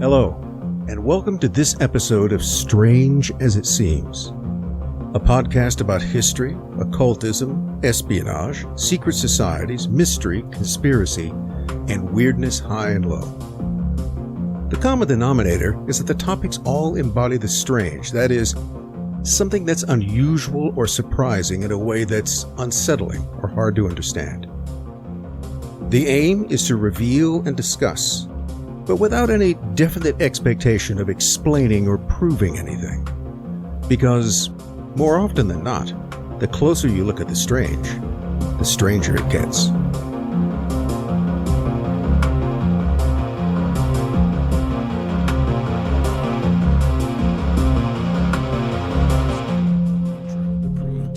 Hello, and welcome to this episode of Strange as It Seems, a podcast about history, occultism, espionage, secret societies, mystery, conspiracy, and weirdness high and low. The common denominator is that the topics all embody the strange, that is, something that's unusual or surprising in a way that's unsettling or hard to understand. The aim is to reveal and discuss, but without any definite expectation of explaining or proving anything. Because, more often than not, the closer you look at the strange, the stranger it gets.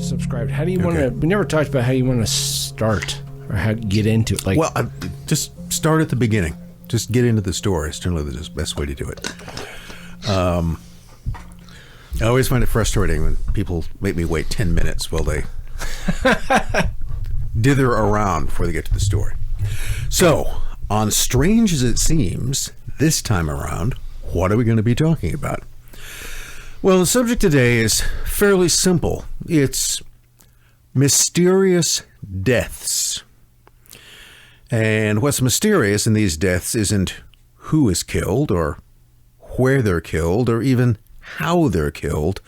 Subscribed. How do you want to? We never talked about how you want to start or how to get into it. Well, just start at the beginning. Just get into the story. It's generally the best way to do it. I always find it frustrating when people make me wait 10 minutes while they dither around before they get to the story. So, on Strange as It Seems, this time around, what are we going to be talking about? Well, the subject today is fairly simple. It's mysterious deaths. And what's mysterious in these deaths isn't who is killed or where they're killed or even how they're killed,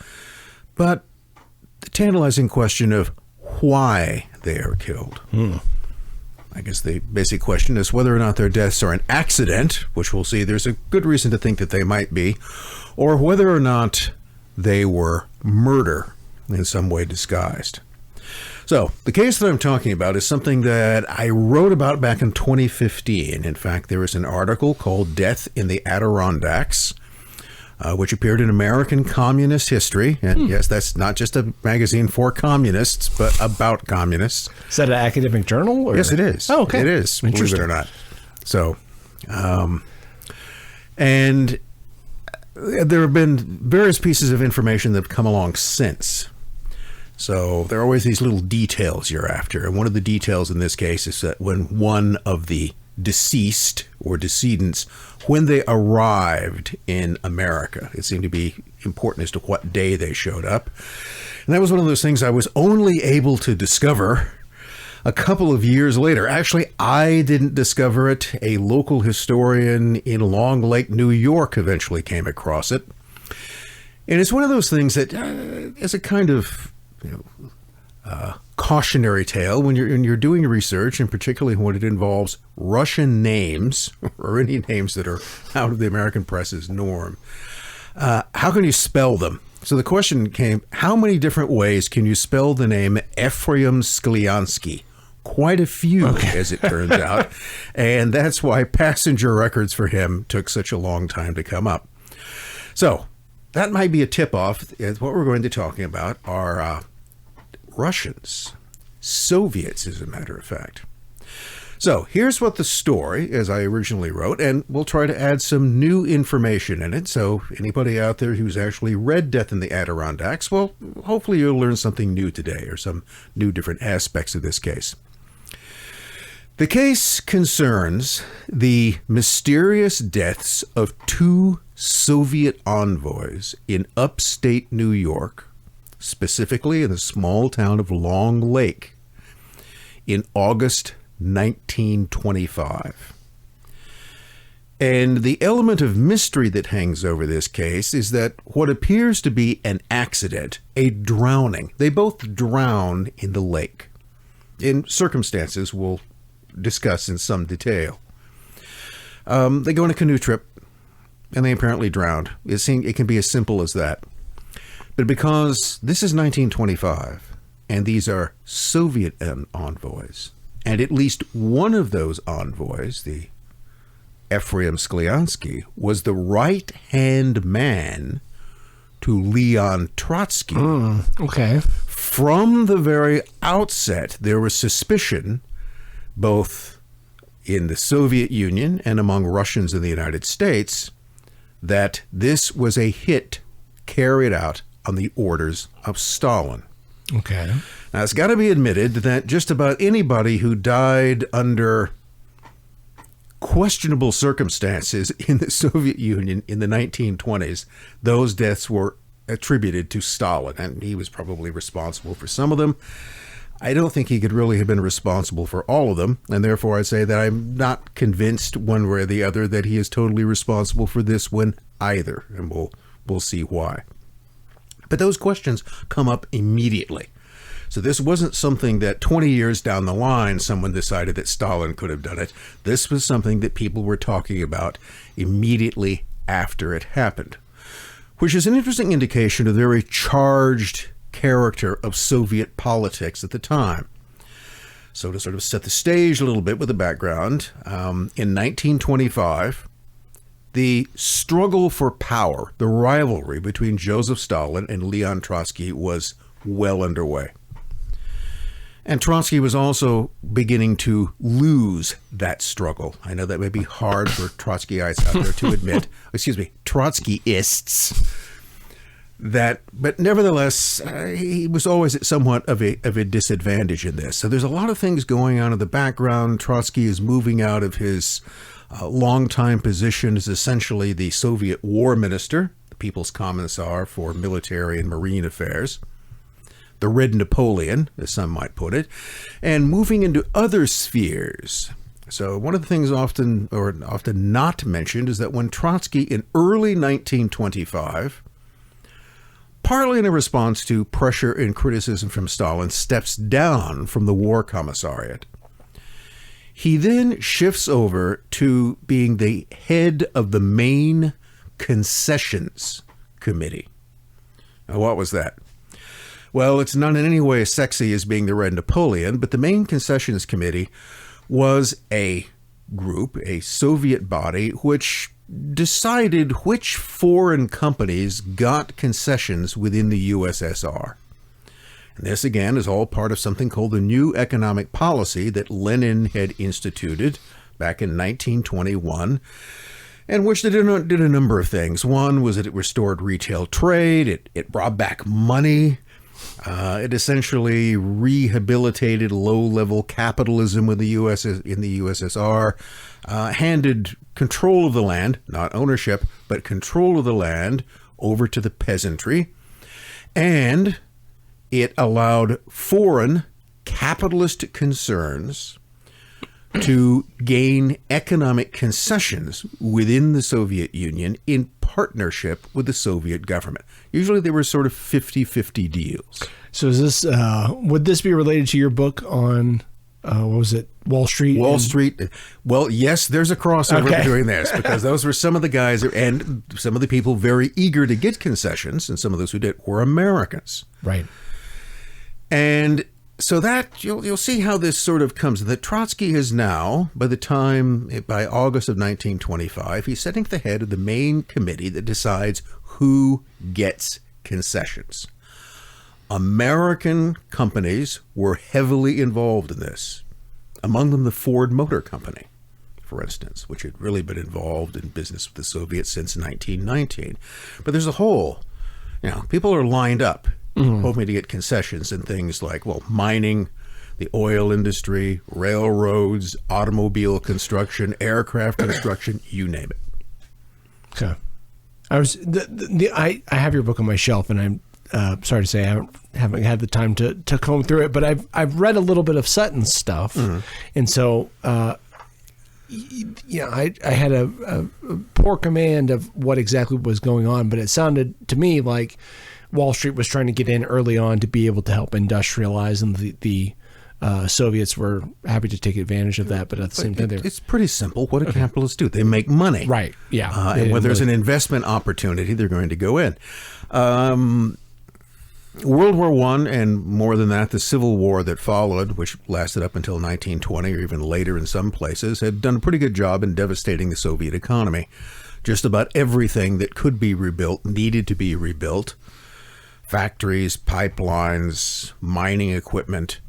but the tantalizing question of why they are killed. I guess the basic question is whether or not their deaths are an accident, which we'll see there's a good reason to think that they might be, or whether or not they were murder in some way disguised. So, the case that I'm talking about is something that I wrote about back in 2015. In fact, there is an article called Death in the Adirondacks, which appeared in American Communist History. And yes, that's not just a magazine for communists, but about communists. Is that an academic journal? Or? Yes, it is. Oh, okay. It is, believe it or not. So, and there have been various pieces of information that have come along since. So there are always these little details you're after. And one of the details in this case is that when one of the deceased or decedents, when they arrived in America, it seemed to be important as to what day they showed up. And that was one of those things I was only able to discover a couple of years later. Actually, I didn't discover it. A local historian in Long Lake, New York eventually came across it. And it's one of those things that is a kind of cautionary tale when you're doing research, and particularly when it involves Russian names or any names that are out of the American press's norm. How can you spell them? So the question came, how many different ways can you spell the name Efraim Sklyansky? Quite a few, as it turns out. And that's why passenger records for him took such a long time to come up. So that might be a tip-off. What we're going to be talking about are Russians, Soviets, as a matter of fact. So here's what the story, as I originally wrote, and we'll try to add some new information in it. So anybody out there who's actually read Death in the Adirondacks, well, hopefully you'll learn something new today or some new different aspects of this case. The case concerns the mysterious deaths of two Soviet envoys in upstate New York, specifically in the small town of Long Lake, in August 1925. And the element of mystery that hangs over this case is that what appears to be an accident, a drowning, they both drown in the lake, in circumstances we'll discuss in some detail. They go on a canoe trip, and they apparently drowned. It can be as simple as that. But because this is 1925, and these are Soviet envoys, and at least one of those envoys, the Efraim Sklyansky, was the right-hand man to Leon Trotsky. Okay. From the very outset, there was suspicion, both in the Soviet Union and among Russians in the United States, that this was a hit carried out on the orders of Stalin. Okay. Now, it's got to be admitted that just about anybody who died under questionable circumstances in the Soviet Union in the 1920s, those deaths were attributed to Stalin, and he was probably responsible for some of them. I don't think he could really have been responsible for all of them, and therefore I say that I'm not convinced one way or the other that he is totally responsible for this one either, and we'll see why. But those questions come up immediately. So this wasn't something that 20 years down the line someone decided that Stalin could have done it. This was something that people were talking about immediately after it happened, which is an interesting indication of the very charged character of Soviet politics at the time. So to sort of set the stage a little bit with the background, in 1925, the struggle for power, the rivalry between Joseph Stalin and Leon Trotsky was well underway. And Trotsky was also beginning to lose that struggle. I know that may be hard for Trotskyites out there to admit, Trotskyists, but nevertheless, he was always at somewhat of a disadvantage in this. So there's a lot of things going on in the background. Trotsky is moving out of his longtime position as essentially the Soviet war minister, the People's Commissar for Military and Marine Affairs, the Red Napoleon, as some might put it, and moving into other spheres. So one of the things often not mentioned is that when Trotsky in early 1925, partly in a response to pressure and criticism from Stalin, steps down from the War Commissariat, he then shifts over to being the head of the main concessions committee. Now, what was that? Well, it's not in any way as sexy as being the Red Napoleon, but the main concessions committee was a group, a Soviet body, which decided which foreign companies got concessions within the USSR. And this, again, is all part of something called the New Economic Policy that Lenin had instituted back in 1921, and which did a number of things. One was that it restored retail trade, it brought back money, it essentially rehabilitated low-level capitalism in the USSR, handed control of the land, not ownership, but control of the land over to the peasantry, and it allowed foreign capitalist concerns to gain economic concessions within the Soviet Union in partnership with the Soviet government. Usually they were sort of 50-50 deals. So is this would this be related to your book on what was it, Wall Street? Wall Street. Well, yes, there's a crossover between this, because those were some of the guys and some of the people very eager to get concessions, and some of those who did were Americans. Right. And so that you'll see how this sort of comes. That Trotsky is now, by August of 1925, he's sitting at the head of the main committee that decides who gets concessions. American companies were heavily involved in this. Among them, the Ford Motor Company, for instance, which had really been involved in business with the Soviets since 1919. But there's a whole, people are lined up, hoping to get concessions in things like, mining, the oil industry, railroads, automobile construction, aircraft construction, you name it. Okay. I have your book on my shelf, and I'm sorry to say I haven't had the time to comb through it, but I've read a little bit of Sutton's stuff, and so I had a poor command of what exactly was going on, but it sounded to me like Wall Street was trying to get in early on to be able to help industrialize, and the Soviets were happy to take advantage of that, but at the same time, it's pretty simple. What do capitalists do? They make money, right? Yeah, and when there's an investment opportunity, they're going to go in. World War I, and more than that, the Civil War that followed, which lasted up until 1920 or even later in some places, had done a pretty good job in devastating the Soviet economy. Just about everything that could be rebuilt needed to be rebuilt. Factories, pipelines, mining equipment.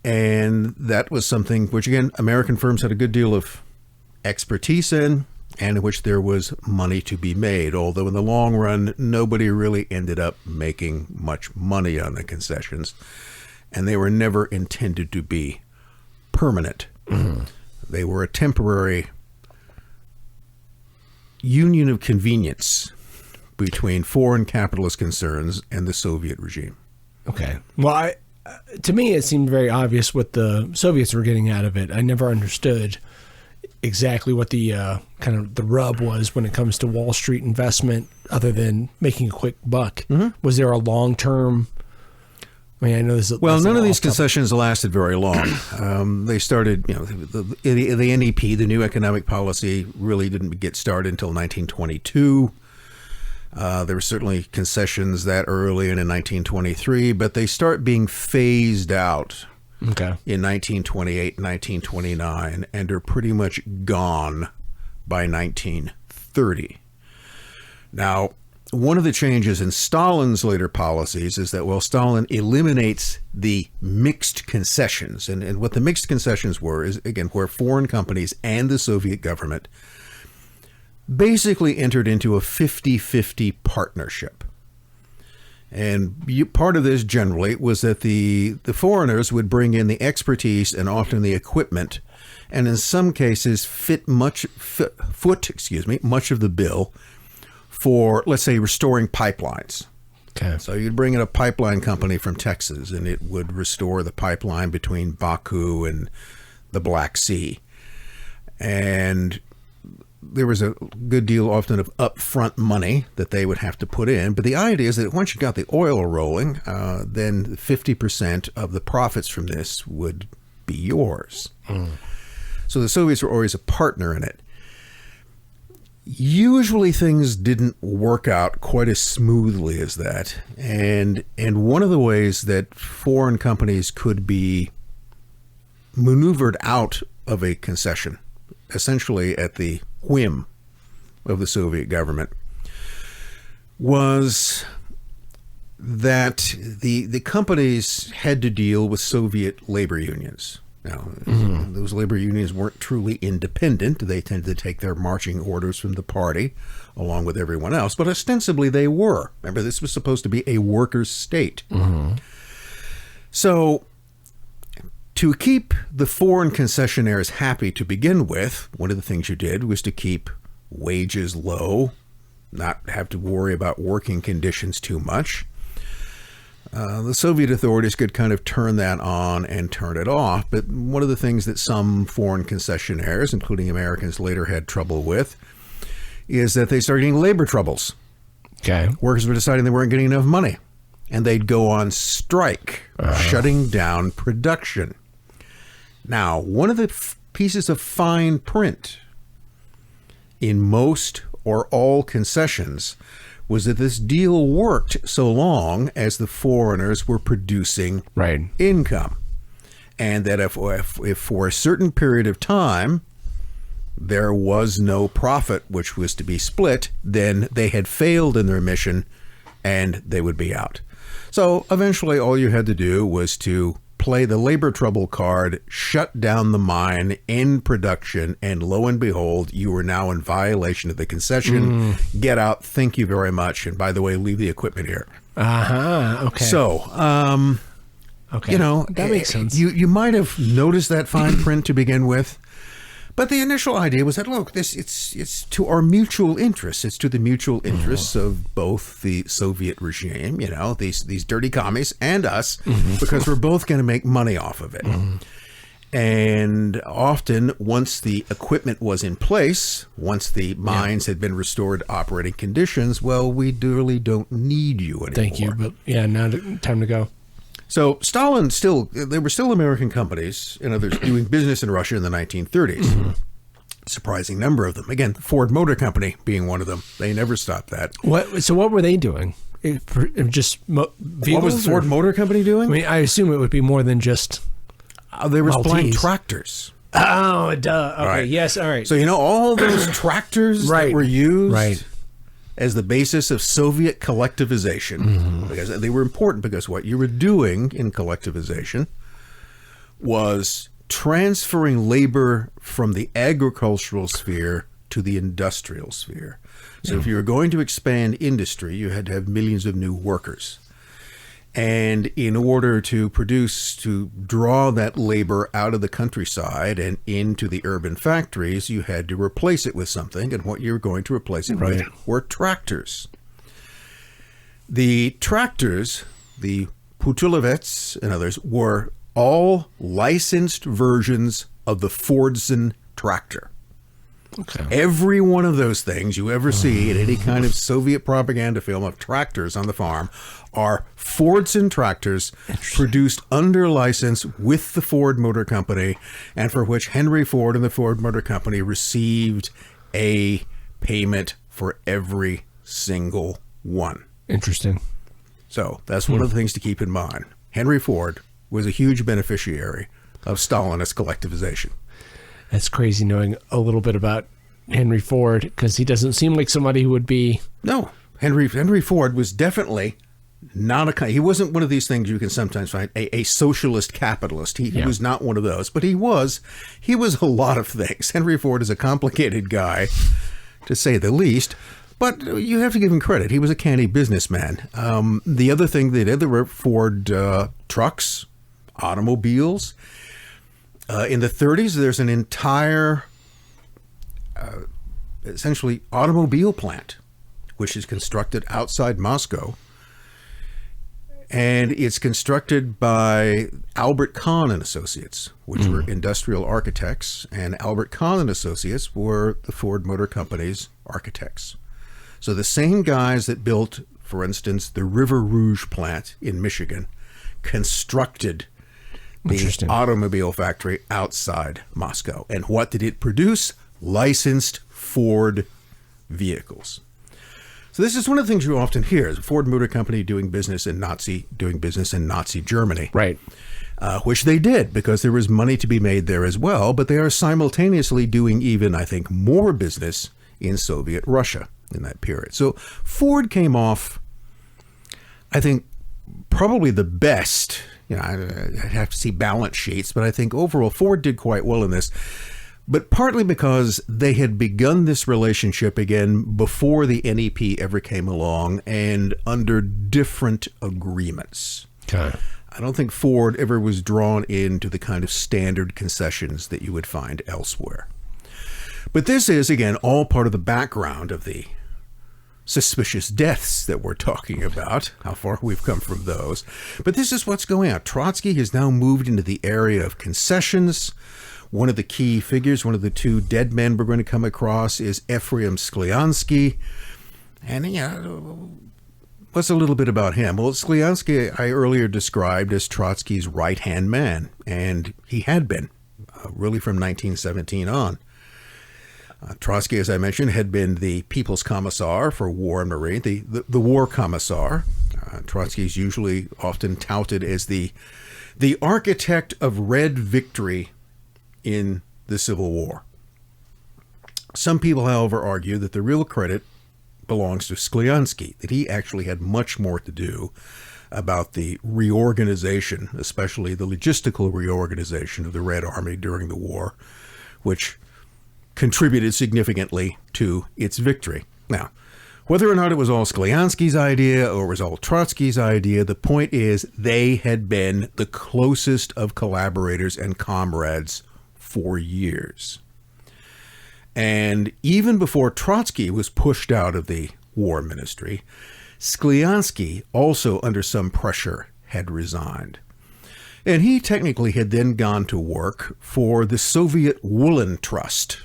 And that was something which, again, American firms had a good deal of expertise in, and in which there was money to be made. Although in the long run, nobody really ended up making much money on the concessions. And they were never intended to be permanent. They were a temporary union of convenience between foreign capitalist concerns and the Soviet regime. Okay. Well, to me, it seemed very obvious what the Soviets were getting out of it. I never understood exactly what the kind of the rub was when it comes to Wall Street investment, other than making a quick buck. Mm-hmm. Was there a long-term? I mean, I know this. Well, none of these concessions lasted very long. They started, the NEP, the New Economic Policy, really didn't get started until 1922. There were certainly concessions that early and in 1923, but they start being phased out in 1928, 1929, and are pretty much gone by 1930. Now, one of the changes in Stalin's later policies is that, Stalin eliminates the mixed concessions. And what the mixed concessions were is, again, where foreign companies and the Soviet government basically entered into a 50-50 partnership. And part of this generally was that the foreigners would bring in the expertise and often the equipment, and in some cases foot much of the bill for, let's say, restoring pipelines. Okay. So you'd bring in a pipeline company from Texas, and it would restore the pipeline between Baku and the Black Sea. And there was a good deal often of upfront money that they would have to put in. But the idea is that once you got the oil rolling, then 50% of the profits from this would be yours. So the Soviets were always a partner in it. Usually things didn't work out quite as smoothly as that. And one of the ways that foreign companies could be maneuvered out of a concession, essentially at the whim of the Soviet government, was that the companies had to deal with Soviet labor unions. Now, those labor unions weren't truly independent. They tended to take their marching orders from the party along with everyone else, but ostensibly they were. Remember, this was supposed to be a workers' state. So to keep the foreign concessionaires happy to begin with, one of the things you did was to keep wages low, not have to worry about working conditions too much. The Soviet authorities could kind of turn that on and turn it off, but one of the things that some foreign concessionaires, including Americans, later had trouble with is that they started getting labor troubles. Okay. Workers were deciding they weren't getting enough money, and they'd go on strike, shutting down production. Now, one of the pieces of fine print in most or all concessions was that this deal worked so long as the foreigners were producing income. And that if for a certain period of time there was no profit which was to be split, then they had failed in their mission and they would be out. So eventually all you had to do was to play the labor trouble card, shut down the mine, end production, and lo and behold, you were now in violation of the concession. Get out. Thank you very much. And by the way, leave the equipment here. Okay. So, that makes sense. You might have noticed that fine print to begin with. But the initial idea was that, look, it's to our mutual interests. It's to the mutual interests of both the Soviet regime, these dirty commies, and us, because we're both going to make money off of it. And often, once the equipment was in place, once the mines had been restored to operating conditions, we really don't need you anymore. Thank you, but now time to go. So Stalin there were still American companies and others doing business in Russia in the 1930s. Surprising number of them. Again, Ford Motor Company being one of them. They never stopped that. So what were they doing? Just vehicles? What was the Ford Motor Company doing? I mean, I assume it would be more than just they were supplying tractors. Oh, duh. Okay, right. Yes, all right. So, all those tractors that were used as the basis of Soviet collectivization, because they were important, because what you were doing in collectivization was transferring labor from the agricultural sphere to the industrial sphere. So if you were going to expand industry, you had to have millions of new workers. And in order to draw that labor out of the countryside and into the urban factories, you had to replace it with something. And what you were going to replace it with were tractors. The tractors, the Putulovets and others, were all licensed versions of the Fordson tractor. Okay. Every one of those things you ever see in any kind of Soviet propaganda film of tractors on the farm are Fordson tractors produced under license with the Ford Motor Company, and for which Henry Ford and the Ford Motor Company received a payment for every single one. Interesting. So that's one of the things to keep in mind. Henry Ford was a huge beneficiary of Stalinist collectivization. That's crazy knowing a little bit about Henry Ford, because he doesn't seem like somebody who would be... No, Henry Ford was definitely not he wasn't one of these things you can sometimes find, a socialist capitalist. He was not one of those, but he was a lot of things. Henry Ford is a complicated guy, to say the least, but you have to give him credit. He was a canny businessman. The other thing they did, there were Ford trucks, automobiles. In the 30s, there's an entire, essentially, automobile plant, which is constructed outside Moscow. And it's constructed by Albert Kahn and Associates, which were industrial architects. And Albert Kahn and Associates were the Ford Motor Company's architects. So the same guys that built, for instance, the River Rouge plant in Michigan constructed the automobile factory outside Moscow. And what did it produce? Licensed Ford vehicles. So this is one of the things you often hear, is the Ford Motor Company doing business in Nazi Germany. Right. Which they did, because there was money to be made there as well, but they are simultaneously doing even, I think, more business in Soviet Russia in that period. So Ford came off, I think, probably the best. You know, I'd have to see balance sheets, but I think overall Ford did quite well in this. But partly because they had begun this relationship again before the NEP ever came along and under different agreements. Okay. I don't think Ford ever was drawn into the kind of standard concessions that you would find elsewhere. But this is, again, all part of the background of the suspicious deaths that we're talking about, how far we've come from those. But this is what's going on. Trotsky has now moved into the area of concessions. One of the key figures, one of the two dead men we're going to come across, is Efraim Sklyansky. And, you know, what's a little bit about him? Well, Sklyansky I earlier described as Trotsky's right-hand man, and he had been, really from 1917 on. Trotsky, as I mentioned, had been the People's Commissar for War and Marine, the War Commissar. Trotsky is usually often touted as the architect of Red victory in the Civil War. Some people, however, argue that the real credit belongs to Sklyansky, that he actually had much more to do about the reorganization, especially the logistical reorganization of the Red Army during the war, which contributed significantly to its victory. Now, whether or not it was all Sklyansky's idea or it was all Trotsky's idea, the point is they had been the closest of collaborators and comrades for years. And even before Trotsky was pushed out of the war ministry, Sklyansky, also under some pressure, had resigned. And he technically had then gone to work for the Soviet Woolen Trust,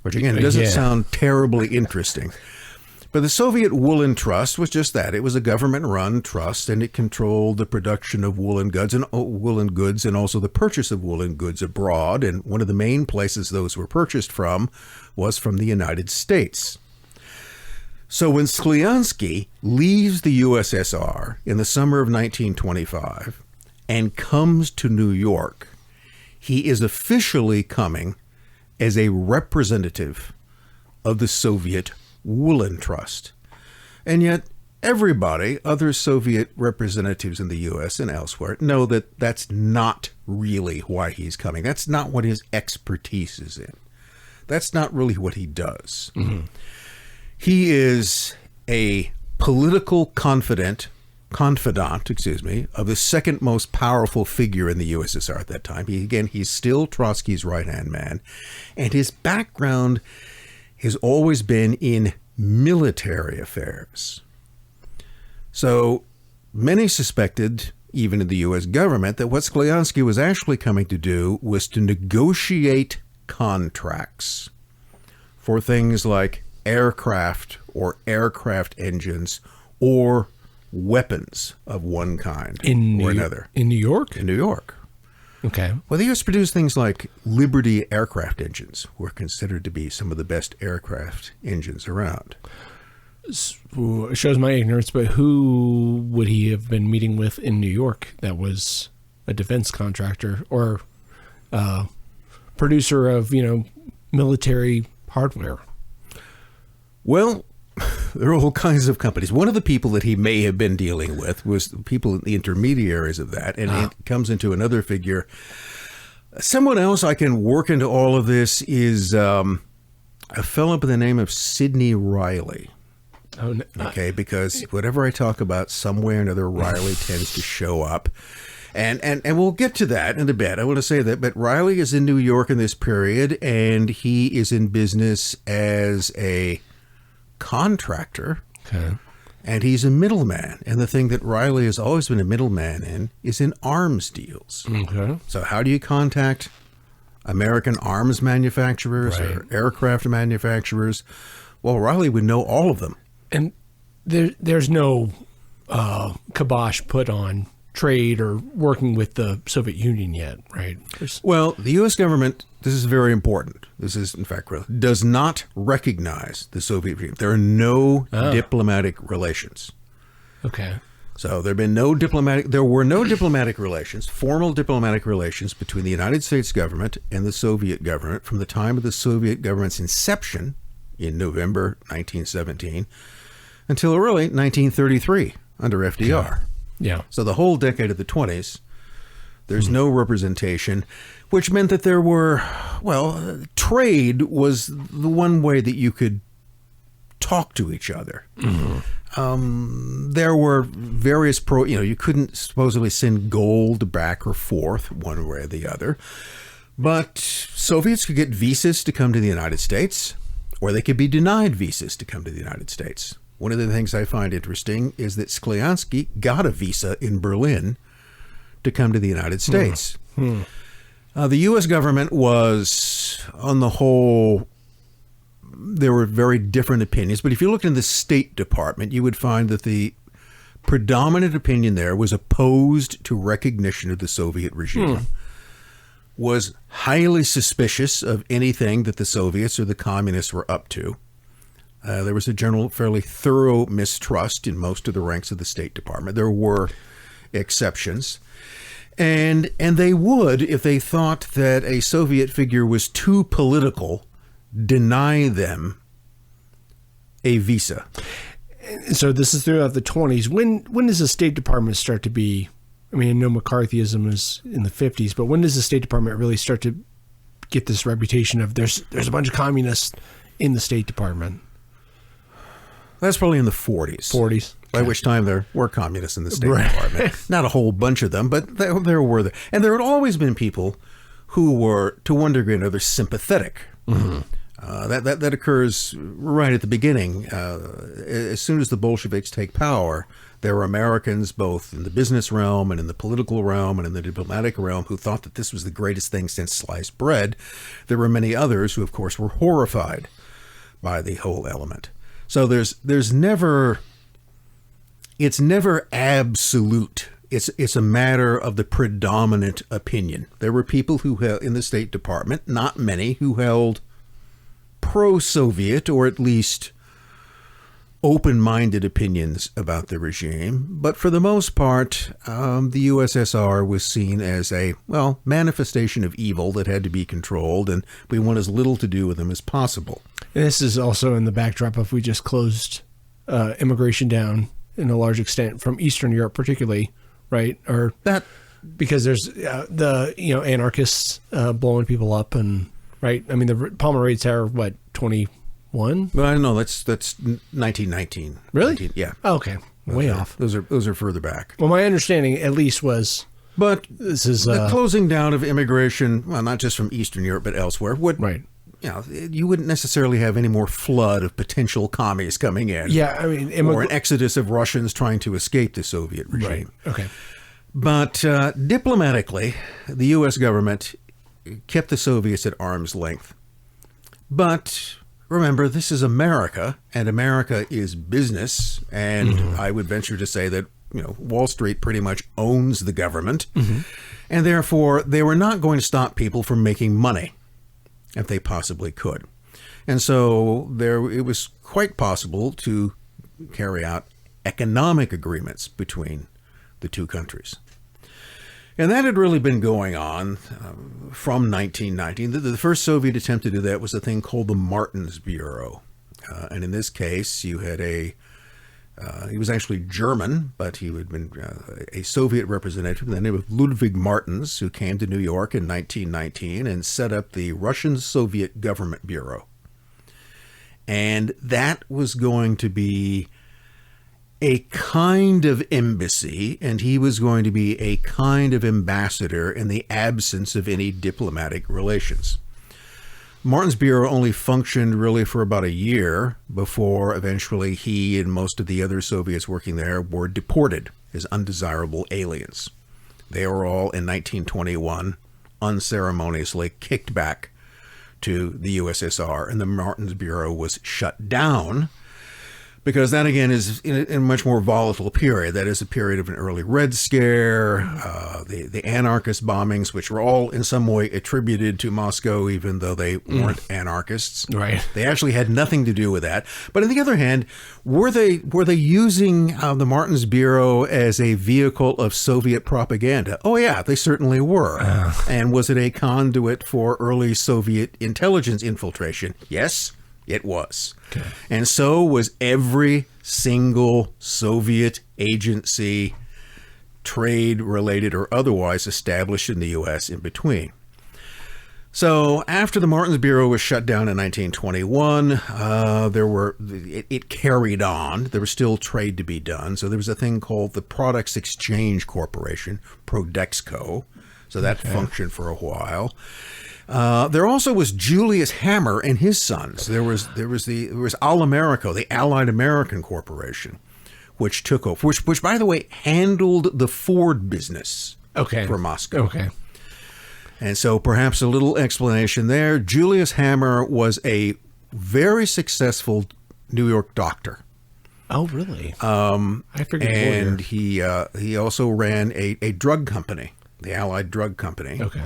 which again doesn't sound terribly interesting. But the Soviet Woolen Trust was just that. It was a government-run trust, and it controlled the production of woolen goods and also the purchase of woolen goods abroad. And one of the main places those were purchased from was from the United States. So when Sklyansky leaves the USSR in the summer of 1925 and comes to New York, he is officially coming as a representative of the Soviet Woolen Trust. And yet everybody, other Soviet representatives in the U.S. and elsewhere, know that that's not really why he's coming. That's not what his expertise is in. That's not really what he does. Mm-hmm. He is a political confidant confidant, of the second most powerful figure in the USSR at that time. He's still Trotsky's right-hand man, and his background has always been in military affairs. So many suspected, even in the U.S. government, that what Sklyansky was actually coming to do was to negotiate contracts for things like aircraft or aircraft engines or weapons of one kind or another. In New York? In New York. Okay. Well, they used to produce things like Liberty aircraft engines, were considered to be some of the best aircraft engines around. It shows my ignorance, but who would he have been meeting with in New York that was a defense contractor or producer of, military hardware? Well, there are all kinds of companies. One of the people that he may have been dealing with was the people, the intermediaries of that, and it comes into another figure. Someone else I can work into all of this is a fellow by the name of Sidney Riley. Oh, no. Okay, because whatever I talk about, somewhere or another, Riley tends to show up. And we'll get to that in a bit. I want to say that, but Riley is in New York in this period, and he is in business as a contractor. Okay. And he's a middleman. And the thing that Riley has always been a middleman in is in arms deals. Okay. So how do you contact American arms manufacturers or aircraft manufacturers? Well, Riley would know all of them. And there's no kibosh put on trade or working with the Soviet Union yet, right? Well, the U.S. government, this is very important. This is, in fact, does not recognize the Soviet regime. There are no diplomatic relations. Okay. So there were no diplomatic relations, formal diplomatic relations between the United States government and the Soviet government from the time of the Soviet government's inception in November 1917 until really 1933 under FDR. Yeah. So the whole decade of the 20s, there's no representation, which meant that there were, trade was the one way that you could talk to each other. Mm-hmm. There were various you couldn't supposedly send gold back or forth one way or the other, but Soviets could get visas to come to the United States, or they could be denied visas to come to the United States. One of the things I find interesting is that Sklyansky got a visa in Berlin to come to the United States. The U.S. government was, on the whole, there were very different opinions. But if you looked in the State Department, you would find that the predominant opinion there was opposed to recognition of the Soviet regime, was highly suspicious of anything that the Soviets or the communists were up to. There was a general, fairly thorough mistrust in most of the ranks of the State Department. There were exceptions. And they would, if they thought that a Soviet figure was too political, deny them a visa. So this is throughout the 20s. When does the State Department start to be, I mean, I know McCarthyism is in the 50s, but when does the State Department really start to get this reputation of there's a bunch of communists in the State Department? That's probably in the 40s. By which time there were communists in the State Department. Not a whole bunch of them, but there were. And there had always been people who were, to one degree or another, sympathetic. Mm-hmm. That occurs right at the beginning. As soon as the Bolsheviks take power, there were Americans both in the business realm and in the political realm and in the diplomatic realm who thought that this was the greatest thing since sliced bread. There were many others who, of course, were horrified by the whole element. So there's never, it's never absolute. It's a matter of the predominant opinion. There were people who held, in the State Department, not many, who held pro-Soviet or at least open-minded opinions about the regime. But for the most part, the USSR was seen as a, manifestation of evil that had to be controlled, and we want as little to do with them as possible. And this is also in the backdrop of we just closed immigration down in a large extent from Eastern Europe, particularly, right? Or that because there's the anarchists blowing people up, and right. I mean, the Palmer raids are what 21. Well, I don't know. That's 1919. Really? 19, yeah. Oh, okay. way off. Those are further back. Well, my understanding at least was, But this is the closing down of immigration, well, not just from Eastern Europe but elsewhere, right. You wouldn't necessarily have any more flood of potential commies coming in. Yeah, I mean, or an exodus of Russians trying to escape the Soviet regime. Right. Okay. But diplomatically, the U.S. government kept the Soviets at arm's length. But remember, this is America, and America is business, and I would venture to say that Wall Street pretty much owns the government, and therefore they were not going to stop people from making money if they possibly could. And so it was quite possible to carry out economic agreements between the two countries. And that had really been going on from 1919. The first Soviet attempt to do that was a thing called the Martins Bureau. And in this case, you had he was actually German, but he had been a Soviet representative by the name of Ludwig Martins, who came to New York in 1919 and set up the Russian-Soviet Government Bureau. And that was going to be a kind of embassy, and he was going to be a kind of ambassador in the absence of any diplomatic relations. Martin's Bureau only functioned really for about a year before eventually he and most of the other Soviets working there were deported as undesirable aliens. They were all, in 1921, unceremoniously kicked back to the USSR, and the Martins Bureau was shut down because that, again, is in a much more volatile period. That is a period of an early Red Scare, the anarchist bombings, which were all in some way attributed to Moscow, even though they weren't anarchists. Right. They actually had nothing to do with that. But on the other hand, were they using the Martins Bureau as a vehicle of Soviet propaganda? Oh, yeah, they certainly were. And was it a conduit for early Soviet intelligence infiltration? Yes, it was. Okay. And so was every single Soviet agency, trade-related or otherwise, established in the U.S. in between. So after the Martins Bureau was shut down in 1921, it carried on. There was still trade to be done. So there was a thing called the Products Exchange Corporation, Prodexco. So that functioned for a while. There also was Julius Hammer and his sons. There was All Americo, the Allied American Corporation, which took over, which by the way handled the Ford business for Moscow. Okay. And so perhaps a little explanation there. Julius Hammer was a very successful New York doctor. Oh, really? I forget. And he also ran a drug company, the Allied Drug Company. Okay.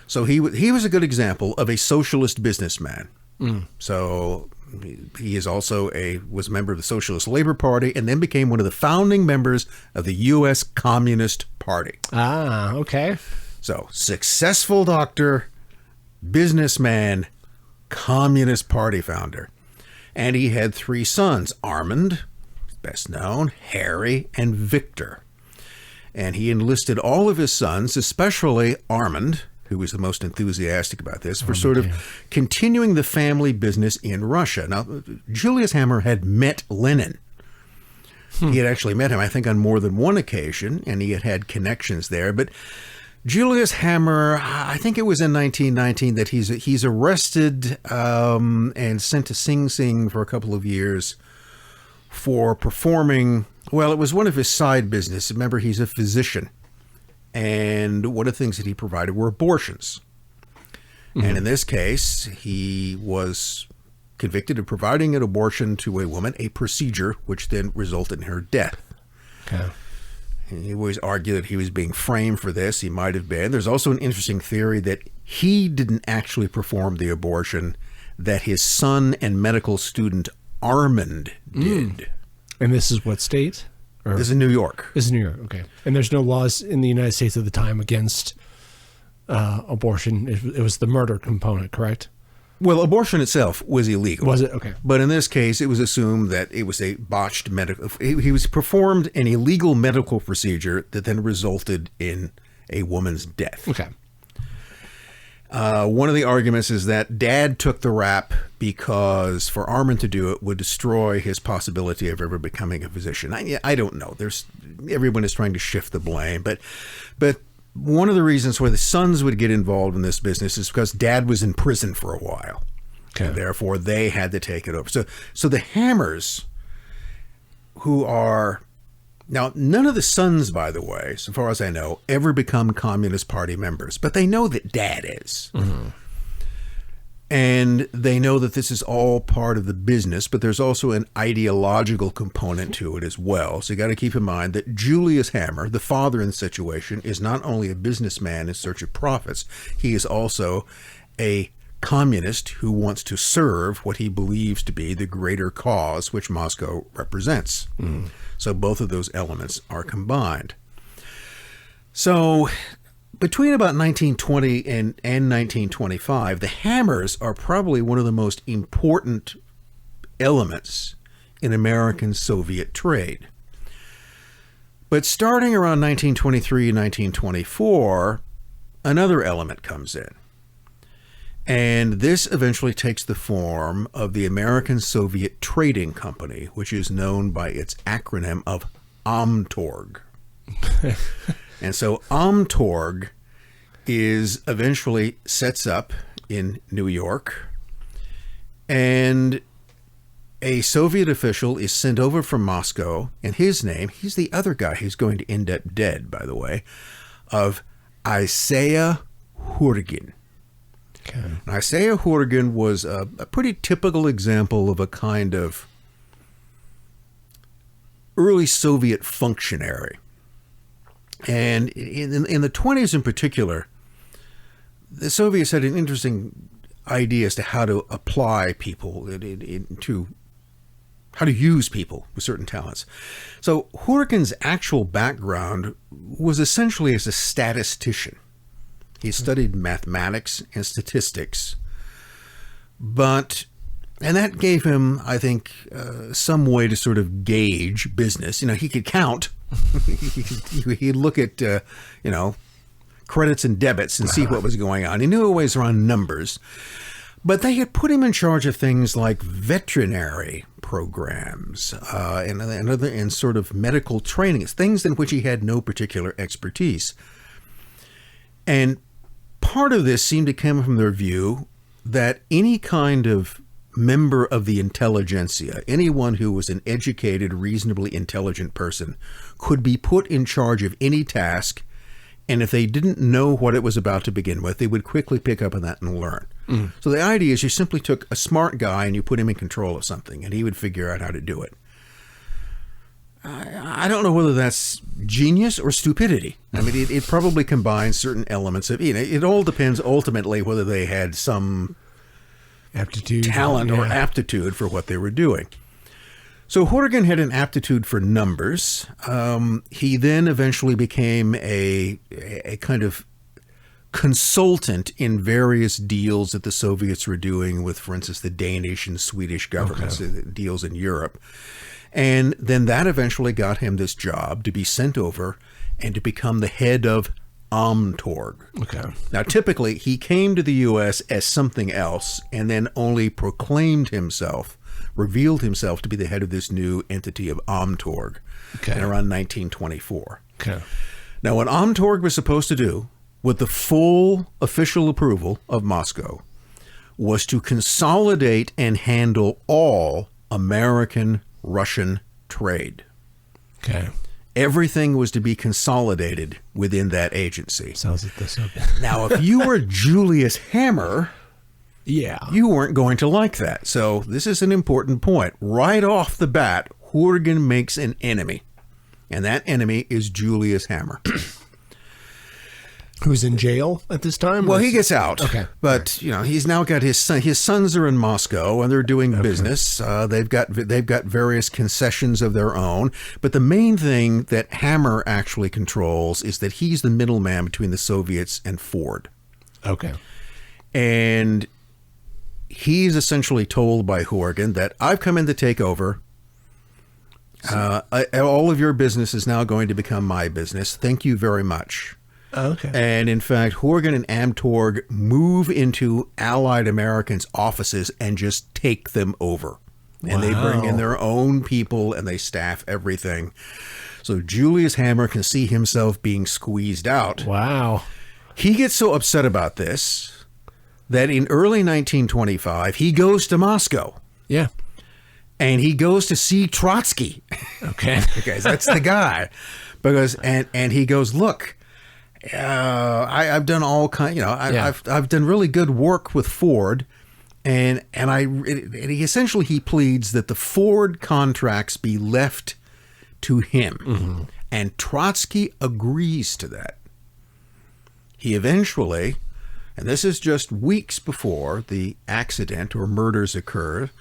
So he was a good example of a socialist businessman. So he is also was a member of the Socialist Labor Party and then became one of the founding members of the U.S. Communist Party. Ah, okay. So successful doctor, businessman, Communist Party founder. And he had three sons, Armand, best known, Harry, and Victor. And he enlisted all of his sons, especially Armand, who was the most enthusiastic about this, for sort of continuing the family business in Russia. Now, Julius Hammer had met Lenin. He had actually met him, I think, on more than one occasion, and he had had connections there. But Julius Hammer, I think it was in 1919 that he's arrested and sent to Sing Sing for a couple of years for performing, well, it was one of his side business. Remember, he's a physician. And one of the things that he provided were abortions. And in this case, he was convicted of providing an abortion to a woman, a procedure which then resulted in her death. Okay. And he always argued that he was being framed for this. He might have been. There's also an interesting theory that he didn't actually perform the abortion, that his son and medical student Armand did. And this is what state? This is New York. This is New York, okay. And there's no laws in the United States at the time against abortion. It was the murder component, correct? Well, abortion itself was illegal. Was it? Okay. But in this case, it was assumed that it was a botched medical... He was performed an illegal medical procedure that then resulted in a woman's death. Okay. One of the arguments is that Dad took the rap because for Armin to do it would destroy his possibility of ever becoming a physician. I don't know. Everyone is trying to shift the blame, but one of the reasons why the sons would get involved in this business is because Dad was in prison for a while. Okay. And therefore, they had to take it over. So the Hammers, who are... Now, none of the sons, by the way, so far as I know, ever become Communist Party members. But they know that Dad is. Mm-hmm. And they know that this is all part of the business, but there's also an ideological component to it as well. So you got to keep in mind that Julius Hammer, the father in the situation, is not only a businessman in search of profits, he is also a communist who wants to serve what he believes to be the greater cause which Moscow represents. Mm. So both of those elements are combined. So between about 1920 and 1925, the Hammers are probably one of the most important elements in American Soviet trade. But starting around 1923 and 1924, another element comes in. And this eventually takes the form of the American Soviet Trading Company, which is known by its acronym of Amtorg. And so Amtorg eventually sets up in New York, and a Soviet official is sent over from Moscow, and his name, he's the other guy who's going to end up dead, by the way, of Isaiya Khurgin. Okay. Isaiya Khurgin was a pretty typical example of a kind of early Soviet functionary. And in the 20s in particular, the Soviets had an interesting idea as to how to apply people, to how to use people with certain talents. So Khurgin's actual background was essentially as a statistician. He studied mathematics and statistics, and that gave him, I think, some way to sort of gauge business. He could count. He'd look at, credits and debits and see what was going on. He knew always around numbers. But they had put him in charge of things like veterinary programs and sort of medical training, things in which he had no particular expertise. And part of this seemed to come from their view that any kind of member of the intelligentsia, anyone who was an educated, reasonably intelligent person, could be put in charge of any task, and if they didn't know what it was about to begin with, they would quickly pick up on that and learn. Mm. So the idea is you simply took a smart guy and you put him in control of something, and he would figure out how to do it. I don't know whether that's genius or stupidity. I mean, it probably combines certain elements of, it all depends ultimately whether they had some aptitude, talent or aptitude for what they were doing. So Khurgin had an aptitude for numbers. He then eventually became a kind of consultant in various deals that the Soviets were doing with, for instance, the Danish and Swedish governments, deals in Europe. And then that eventually got him this job to be sent over and to become the head of Amtorg. Okay. Now, typically, he came to the U.S. as something else and then only revealed himself to be the head of this new entity of Amtorg in around 1924. Okay. Now, what Amtorg was supposed to do, with the full official approval of Moscow, was to consolidate and handle all American-Russian trade. Okay. Everything was to be consolidated within that agency. Sounds like this. Now, if you were Julius Hammer, you weren't going to like that. So this is an important point. Right off the bat, Khurgin makes an enemy, and that enemy is Julius Hammer. Who's in jail at this time? Well, he gets out. Okay. But, he's now got his son. His sons are in Moscow, and they're doing business. They've got various concessions of their own. But the main thing that Hammer actually controls is that he's the middleman between the Soviets and Ford. Okay. And he's essentially told by Khurgin that I've come in to take over. All of your business is now going to become my business. Thank you very much. Okay. And in fact, Khurgin and Amtorg move into Allied Americans' offices and just take them over. And they bring in their own people and they staff everything. So Julius Hammer can see himself being squeezed out. Wow. He gets so upset about this that in early 1925, he goes to Moscow. Yeah. And he goes to see Trotsky. Okay. Okay, that's the guy. Because and he goes, look, I've done all kind, I've done really good work with Ford, and he essentially pleads that the Ford contracts be left to him, mm-hmm. and Trotsky agrees to that. He eventually, and this is just weeks before the accident or murders occurred,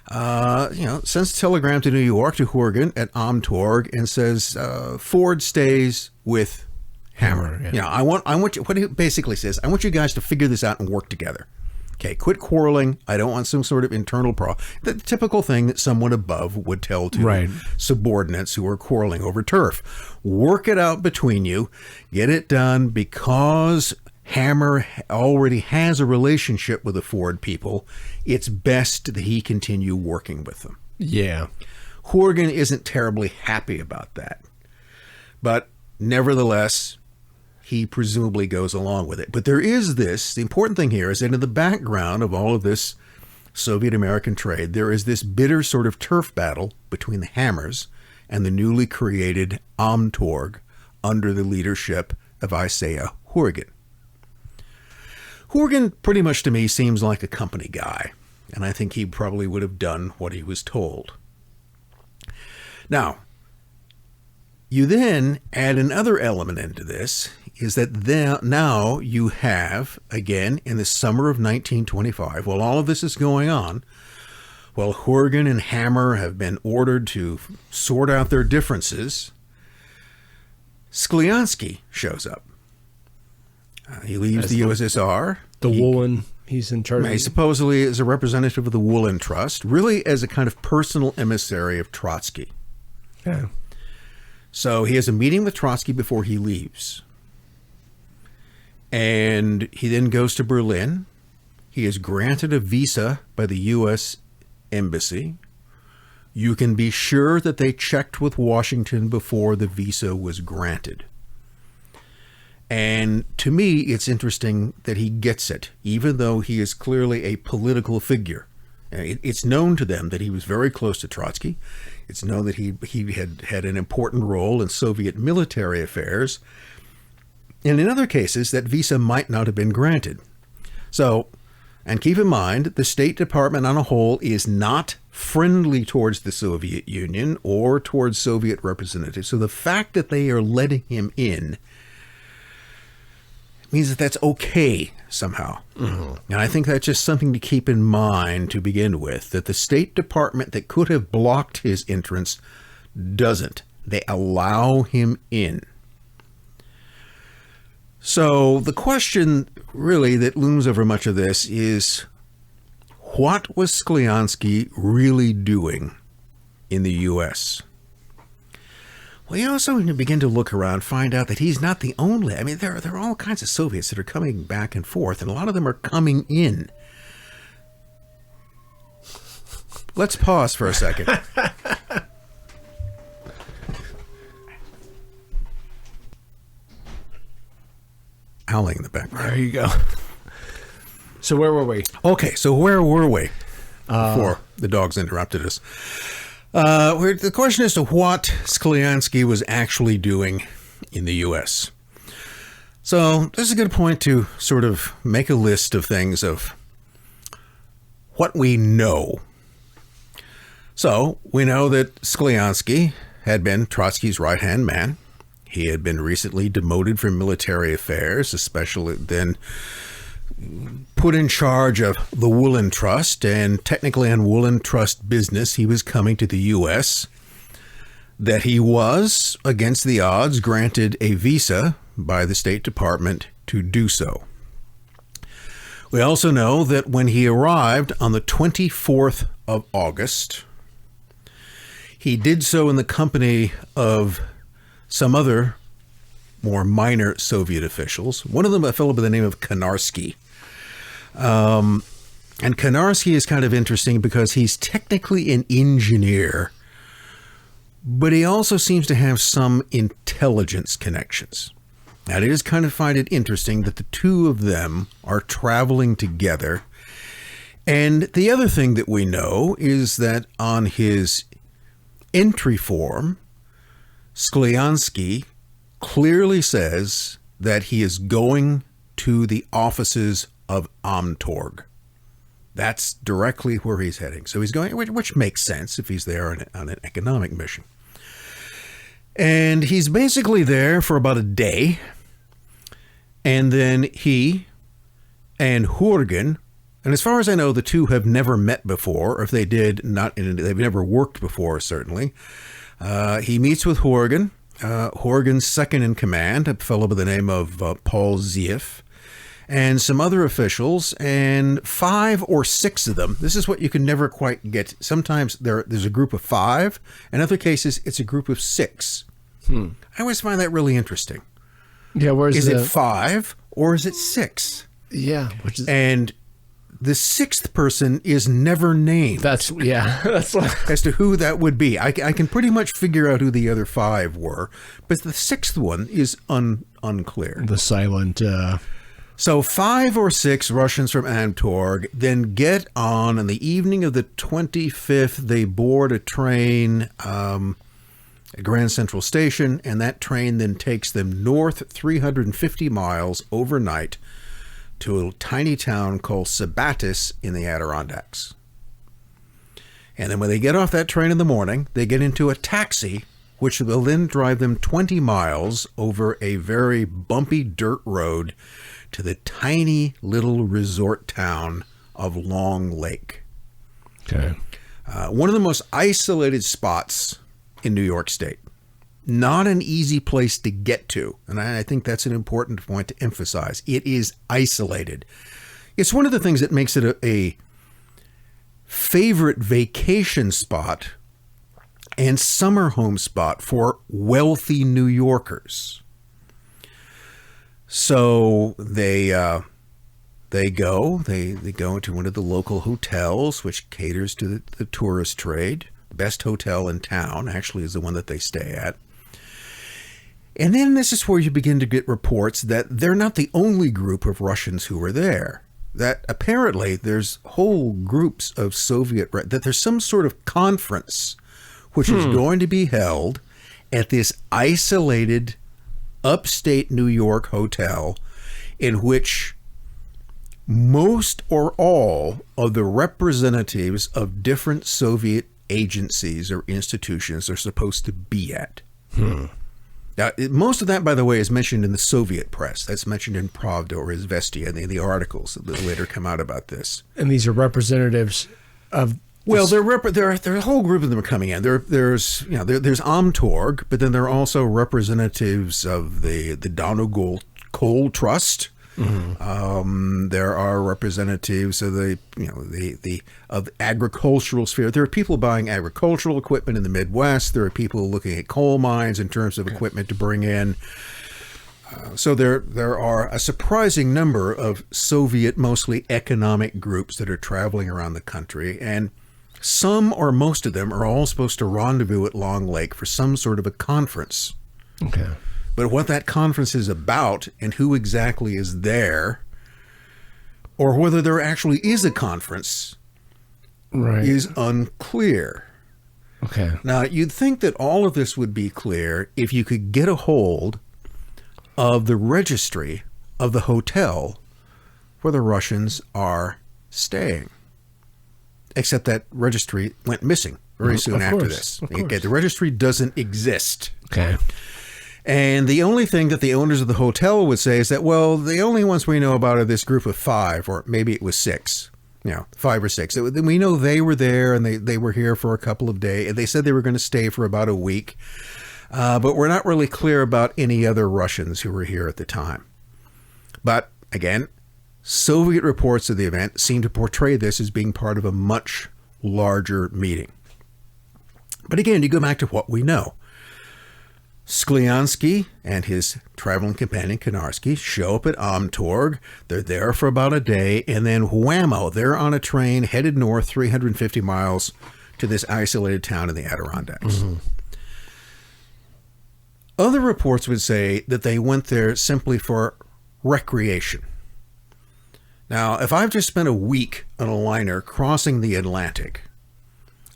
sends a telegram to New York to Khurgin at Amtorg and says Ford stays with Hammer. Yeah. I want you. What he basically says, I want you guys to figure this out and work together. Okay, quit quarreling. I don't want some sort of internal problem. The typical thing that someone above would tell to subordinates who are quarreling over turf. Work it out between you. Get it done, because Hammer already has a relationship with the Ford people. It's best that he continue working with them. Yeah. Khurgin isn't terribly happy about that. But nevertheless, he presumably goes along with it. But there is this, the important thing here is that in the background of all of this Soviet-American trade, there is this bitter sort of turf battle between the Hammers and the newly created Amtorg under the leadership of Isaiya Khurgin. Khurgin, pretty much to me, seems like a company guy, and I think he probably would have done what he was told. Now, you then add another element into this, is that now you have, again, in the summer of 1925, while all of this is going on, while Khurgin and Hammer have been ordered to sort out their differences, Sklyansky shows up. He leaves the USSR. He's in charge. He supposedly is a representative of the Woolen Trust, really as a kind of personal emissary of Trotsky. Yeah. So he has a meeting with Trotsky before he leaves. And he then goes to Berlin. He is granted a visa by the U.S. Embassy. You can be sure that they checked with Washington before the visa was granted. And to me, it's interesting that he gets it, even though he is clearly a political figure. It's known to them that he was very close to Trotsky. It's known that he had an important role in Soviet military affairs. And in other cases, that visa might not have been granted. So, and keep in mind, the State Department on a whole is not friendly towards the Soviet Union or towards Soviet representatives. So the fact that they are letting him in means that that's okay somehow. Mm-hmm. And I think that's just something to keep in mind to begin with, that the State Department that could have blocked his entrance doesn't. They allow him in. So the question really that looms over much of this is, what was Sklyansky really doing in the U.S.? Well, you also, when you begin to look around, find out that he's not the only. I mean, there are all kinds of Soviets that are coming back and forth, and a lot of them are coming in. Let's pause for a second. Howling in the background. There you go. So where were we? Okay, so where were we before the dogs interrupted us? The question is to what Sklyansky was actually doing in the U.S. So this is a good point to sort of make a list of things of what we know. So we know that Sklyansky had been Trotsky's right-hand man. He had been recently demoted from military affairs, especially then put in charge of the Woolen Trust, and technically on Woolen Trust business, he was coming to the U.S., that he was, against the odds, granted a visa by the State Department to do so. We also know that when he arrived on the 24th of August, he did so in the company of some other more minor Soviet officials. One of them, a fellow by the name of Khurgin. And Khurgin is kind of interesting because he's technically an engineer, but he also seems to have some intelligence connections. Now, I just kind of find it interesting that the two of them are traveling together. And the other thing that we know is that on his entry form, Sklyansky clearly says that he is going to the offices of Amtorg. That's directly where he's heading. So he's going, which makes sense if he's there on an economic mission. And he's basically there for about a day. And then he and Khurgin, and as far as I know, the two have never met before, or if they did, they've never worked before, certainly. He meets with Khurgin, Khurgin's second in command, a fellow by the name of Paul Zieff, and some other officials, and 5 or 6 of them. This is what you can never quite get. Sometimes there's a group of 5. In other cases, it's a group of 6. I always find that really interesting. Yeah, is it 5 or is it 6? Yeah, and the 6th person is never named. That's as to who that would be. I can pretty much figure out who the other 5 were, but the 6th one is unclear. The silent. So 5 or 6 Russians from Amtorg then get on the evening of the 25th. They board a train at Grand Central Station, and that train then takes them north 350 miles overnight to a tiny town called Sabattis in the Adirondacks. And then when they get off that train in the morning, they get into a taxi, which will then drive them 20 miles over a very bumpy dirt road to the tiny little resort town of Long Lake. Okay. One of the most isolated spots in New York State. Not an easy place to get to. And I think that's an important point to emphasize. It is isolated. It's one of the things that makes it a favorite vacation spot and summer home spot for wealthy New Yorkers. So they go into one of the local hotels, which caters to the tourist trade. The best hotel in town actually is the one that they stay at. And then this is where you begin to get reports that they're not the only group of Russians who are there. That apparently there's whole groups of that there's some sort of conference which is going to be held at this isolated upstate New York hotel, in which most or all of the representatives of different Soviet agencies or institutions are supposed to be at. Now, most of that, by the way, is mentioned in the Soviet press. That's mentioned in Pravda or Izvestia, and the articles that later come out about this. And these are representatives of... Well, there are a whole group of them are coming in. There's Amtorg, but then there are also representatives of the Donegal Coal Trust. There are representatives of the agricultural sphere. There are people buying agricultural equipment in the Midwest. There are people looking at coal mines in terms of equipment to bring in. So there are a surprising number of Soviet, mostly economic groups that are traveling around the country, and some or most of them are all supposed to rendezvous at Long Lake for some sort of a conference. Okay. But what that conference is about and who exactly is there, or whether there actually is a conference, is unclear. Okay. Now, you'd think that all of this would be clear if you could get a hold of the registry of the hotel where the Russians are staying. Except that registry went missing very soon after this. Okay, the registry doesn't exist. Okay. And the only thing that the owners of the hotel would say is that, well, the only ones we know about are this group of 5, or maybe it was 6. 5 or 6. We know they were there, and they were here for a couple of days. They said they were going to stay for about a week. But we're not really clear about any other Russians who were here at the time. But, again, Soviet reports of the event seem to portray this as being part of a much larger meeting. But again, you go back to what we know. Sklyansky and his traveling companion Konarski show up at Amtorg. They're there for about a day, and then whammo, they're on a train headed north 350 miles to this isolated town in the Adirondacks. Mm-hmm. Other reports would say that they went there simply for recreation. Now, if I've just spent a week on a liner crossing the Atlantic,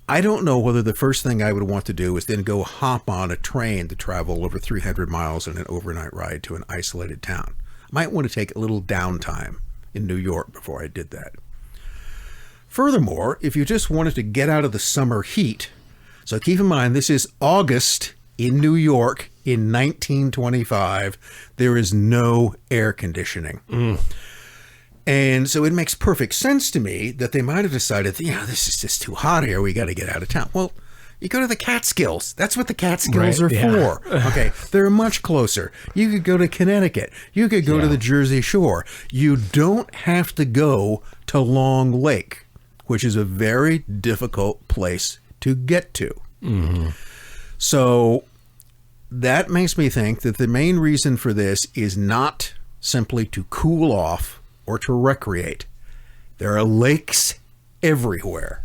I don't know whether the first thing I would want to do is then go hop on a train to travel over 300 miles in an overnight ride to an isolated town. I might want to take a little downtime in New York before I did that. Furthermore, if you just wanted to get out of the summer heat, so keep in mind this is August in New York in 1925, there is no air conditioning. And so it makes perfect sense to me that they might have decided, this is just too hot here. We got to get out of town. Well, you go to the Catskills. That's what the Catskills are for. Okay. They're much closer. You could go to Connecticut. You could go to the Jersey Shore. You don't have to go to Long Lake, which is a very difficult place to get to. Mm-hmm. So that makes me think that the main reason for this is not simply to cool off or to recreate. There are lakes everywhere,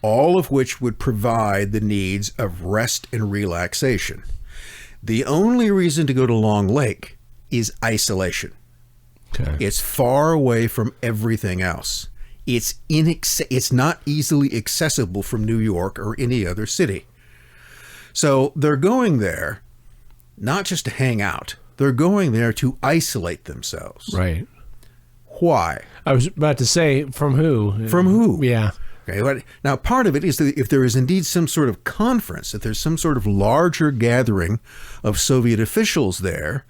all of which would provide the needs of rest and relaxation. The only reason to go to Long Lake is isolation. Okay. It's far away from everything else. It's not easily accessible from New York or any other city. So they're going there not just to hang out. They're going there to isolate themselves. Right. Why? I was about to say, from who? From who? Yeah. Okay. Now, part of it is that if there is indeed some sort of conference, if there's some sort of larger gathering of Soviet officials there,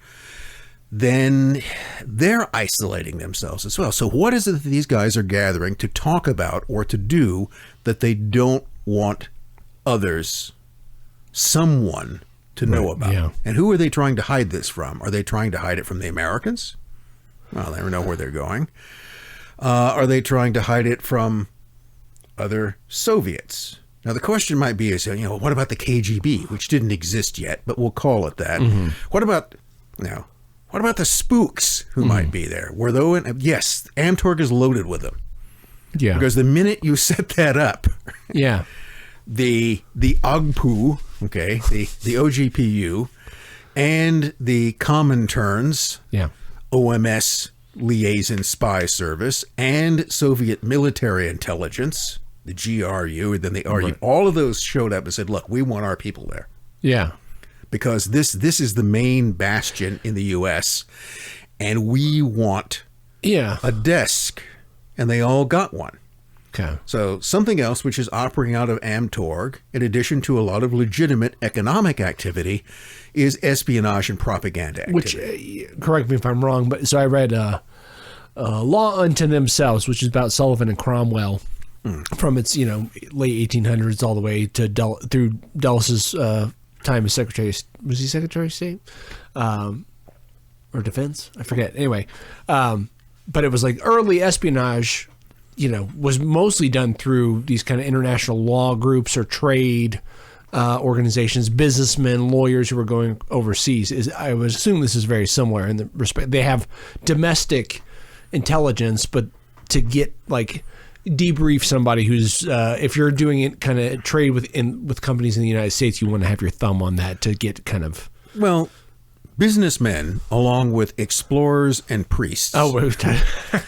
then they're isolating themselves as well. So what is it that these guys are gathering to talk about or to do that they don't want someone to know about? Yeah. And who are they trying to hide this from? Are they trying to hide it from the Americans? Well, they never know where they're going. Are they trying to hide it from other Soviets? Now, the question might be is, what about the KGB, which didn't exist yet, but we'll call it that. Mm-hmm. What about the spooks who might be there? Yes, Amtorg is loaded with them. Yeah. Because the minute you set that up, the OGPU, okay, the OGPU, and the Cominterns, OMS Liaison Spy Service, and Soviet Military Intelligence, the GRU, and then the RU, all of those showed up and said, look, we want our people there. Yeah. Because this is the main bastion in the U.S., and we want a desk, and they all got one. Okay. So something else which is operating out of Amtorg, in addition to a lot of legitimate economic activity, is espionage and propaganda activity. Which, correct me if I'm wrong, but so I read Law Unto Themselves, which is about Sullivan and Cromwell, from its late 1800s all the way to through Dulles' time as Secretary. Was he Secretary of State or Defense? I forget. Anyway, but it was like early espionage. Was mostly done through these kind of international law groups or trade organizations, businessmen, lawyers who were going overseas. I would assume this is very similar in the respect they have domestic intelligence, but to get debrief somebody who's if you're doing it kind of trade with companies in the United States, you want to have your thumb on that to get kind of businessmen, along with explorers and priests,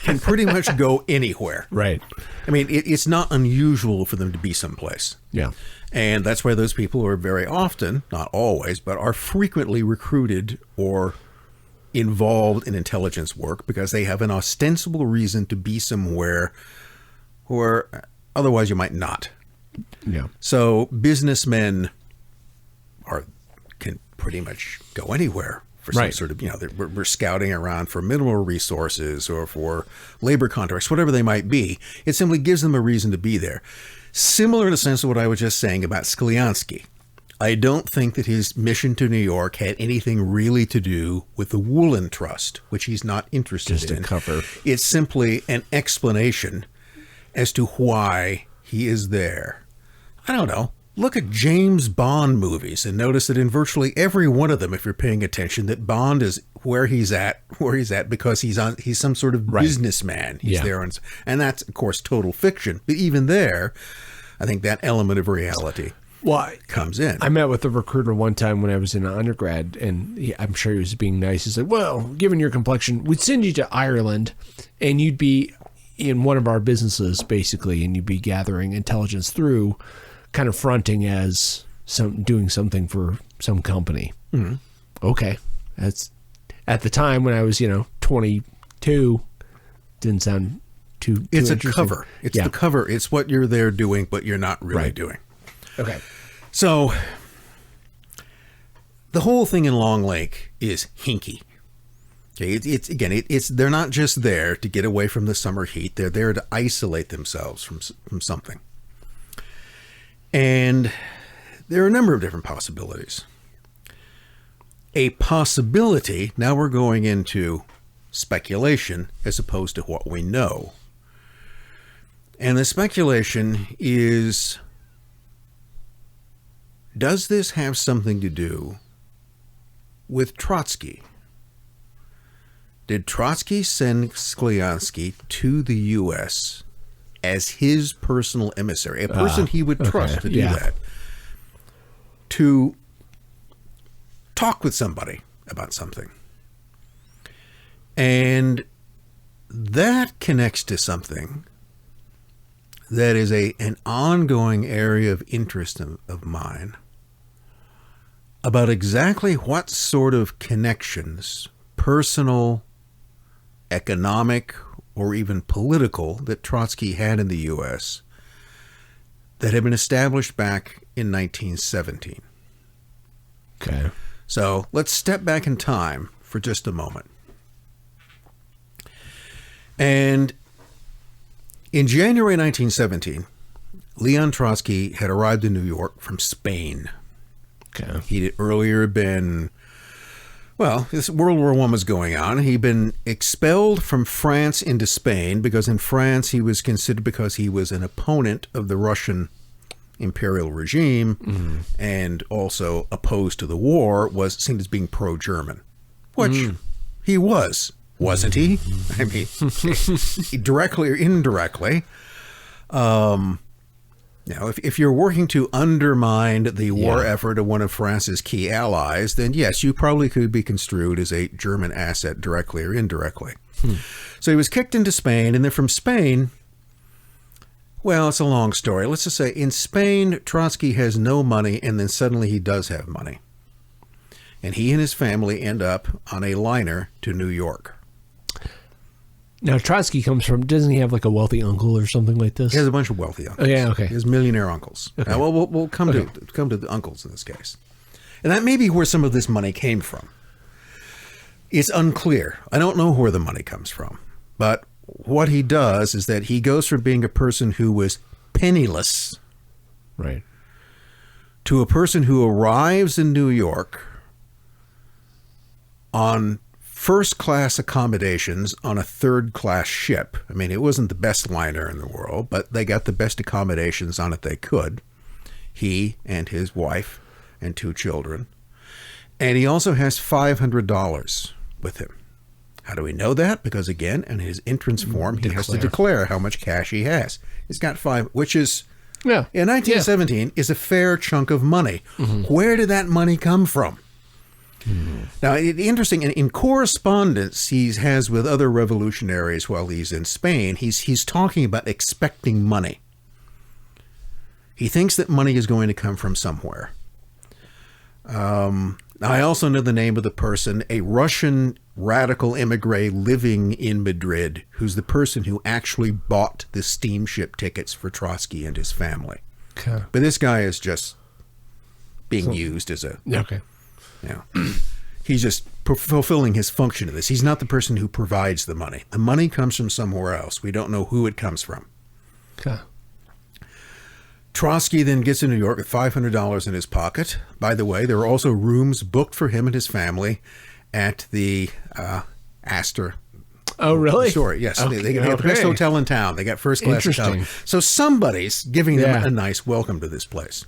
can pretty much go anywhere. Right. I mean, it's not unusual for them to be someplace. Yeah. And that's why those people are very often, not always, but are frequently recruited or involved in intelligence work because they have an ostensible reason to be somewhere where otherwise you might not. Yeah. So businessmen can pretty much go anywhere for some sort of, we're scouting around for mineral resources or for labor contracts, whatever they might be. It simply gives them a reason to be there. Similar in a sense to what I was just saying about Sklyansky. I don't think that his mission to New York had anything really to do with the Woolen Trust, which he's not interested in. Just a cover. It's simply an explanation as to why he is there. I don't know. Look at James Bond movies and notice that in virtually every one of them, if you're paying attention, that Bond is where he's at because he's some sort of businessman. He's there, and that's of course total fiction. But even there, I think that element of reality comes in. I met with a recruiter one time when I was in undergrad, and I'm sure he was being nice. He said, "Well, given your complexion, we'd send you to Ireland, and you'd be in one of our businesses basically, and you'd be gathering intelligence through." Kind of fronting as doing something for some company. Mm-hmm. Okay. That's at the time when I was, 22, didn't sound too It's a cover. It's the cover. It's what you're there doing, but you're not really doing. Okay. So the whole thing in Long Lake is hinky. Okay. It's they're not just there to get away from the summer heat. They're there to isolate themselves from something. And there are a number of different possibilities. A possibility, now we're going into speculation as opposed to what we know. And the speculation is, does this have something to do with Trotsky? Did Trotsky send Sklyansky to the U.S. as his personal emissary, a person he would trust to do that, to talk with somebody about something? And that connects to something that is an ongoing area of interest of mine about exactly what sort of connections, personal, economic, or even political, that Trotsky had in the U.S. that had been established back in 1917. Okay. So let's step back in time for just a moment. And in January 1917, Leon Trotsky had arrived in New York from Spain. Okay. He'd earlier been... Well, this World War I was going on. He'd been expelled from France into Spain because in France he was considered, because he was an opponent of the Russian imperial regime and also opposed to the war, was seen as being pro-German, which he was, wasn't he? I mean, directly or indirectly. Now, if you're working to undermine the war effort of one of France's key allies, then yes, you probably could be construed as a German asset directly or indirectly. So he was kicked into Spain, and then from Spain, well, it's a long story. Let's just say in Spain, Trotsky has no money, and then suddenly he does have money. And he and his family end up on a liner to New York. Now, Trotsky doesn't he have like a wealthy uncle or something like this? He has a bunch of wealthy uncles. Oh, yeah, okay. He has millionaire uncles. Okay. Now, we'll come to the uncles in this case. And that may be where some of this money came from. It's unclear. I don't know where the money comes from. But what he does is that he goes from being a person who was penniless, right, to a person who arrives in New York on first-class accommodations on a third-class ship. I mean, it wasn't the best liner in the world, but they got the best accommodations on it they could. He and his wife and 2 children. And he also has $500 with him. How do we know that? Because, again, in his entrance form, he has to declare how much cash he has. He's got 5, which is, in 1917, is a fair chunk of money. Where did that money come from? Now, interesting, in correspondence he has with other revolutionaries while he's in Spain, he's talking about expecting money. He thinks that money is going to come from somewhere. I also know the name of the person, a Russian radical emigre living in Madrid, who's the person who actually bought the steamship tickets for Trotsky and his family. Okay. But this guy is just being used as a... Okay. He's just fulfilling his function of this. He's not the person who provides the money. The money comes from somewhere else. We don't know who it comes from. Okay. Trotsky then gets to New York with $500 in his pocket. By the way, there are also rooms booked for him and his family at the Astor. Oh, really? Sure, yes. Okay. They got the best hotel in town. They got first class hotel. So somebody's giving them a nice welcome to this place.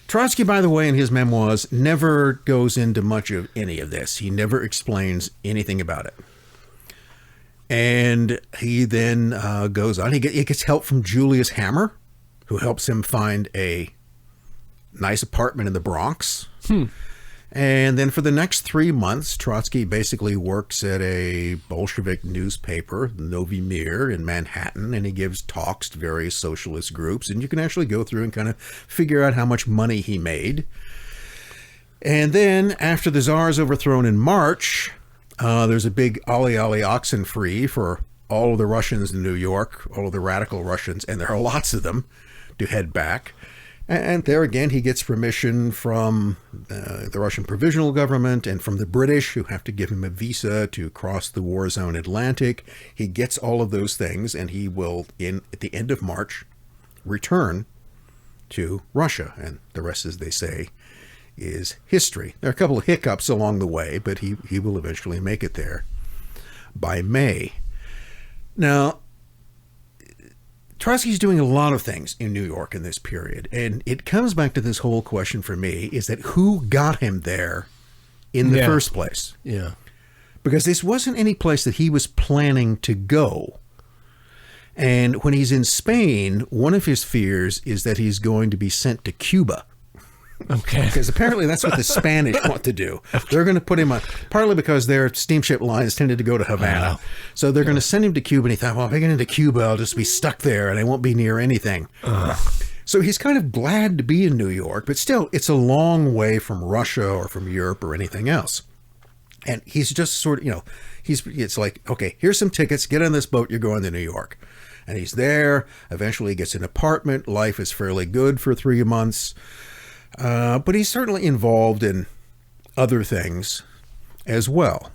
Trotsky, by the way, in his memoirs, never goes into much of any of this. He never explains anything about it. And he then goes on. He gets help from Julius Hammer, who helps him find a nice apartment in the Bronx. And then for the next 3 months, Trotsky basically works at a Bolshevik newspaper, Novy Mir, in Manhattan, and he gives talks to various socialist groups. And you can actually go through and kind of figure out how much money he made. And then after the Tsar is overthrown in March, there's a big Ali oxen free for all of the Russians in New York, all of the radical Russians, and there are lots of them, to head back. And there again, he gets permission from the Russian provisional government and from the British, who have to give him a visa to cross the war zone Atlantic. He gets all of those things, and he will, at the end of March, return to Russia. And the rest, as they say, is history. There are a couple of hiccups along the way, but he will eventually make it there by May. Now, Trotsky's doing a lot of things in New York in this period, and it comes back to this whole question for me, is that who got him there in the first place? Yeah. Because this wasn't any place that he was planning to go. And when he's in Spain, one of his fears is that he's going to be sent to Cuba. Okay. Because apparently that's what the Spanish want to do. They're going to put him on, partly because their steamship lines tended to go to Havana. So they're going to send him to Cuba, and he thought, well, if I get into Cuba, I'll just be stuck there, and I won't be near anything. So he's kind of glad to be in New York, but still, it's a long way from Russia or from Europe or anything else. And he's just sort of, it's like, okay, here's some tickets, get on this boat, you're going to New York. And he's there, eventually he gets an apartment, life is fairly good for 3 months. But he's certainly involved in other things as well.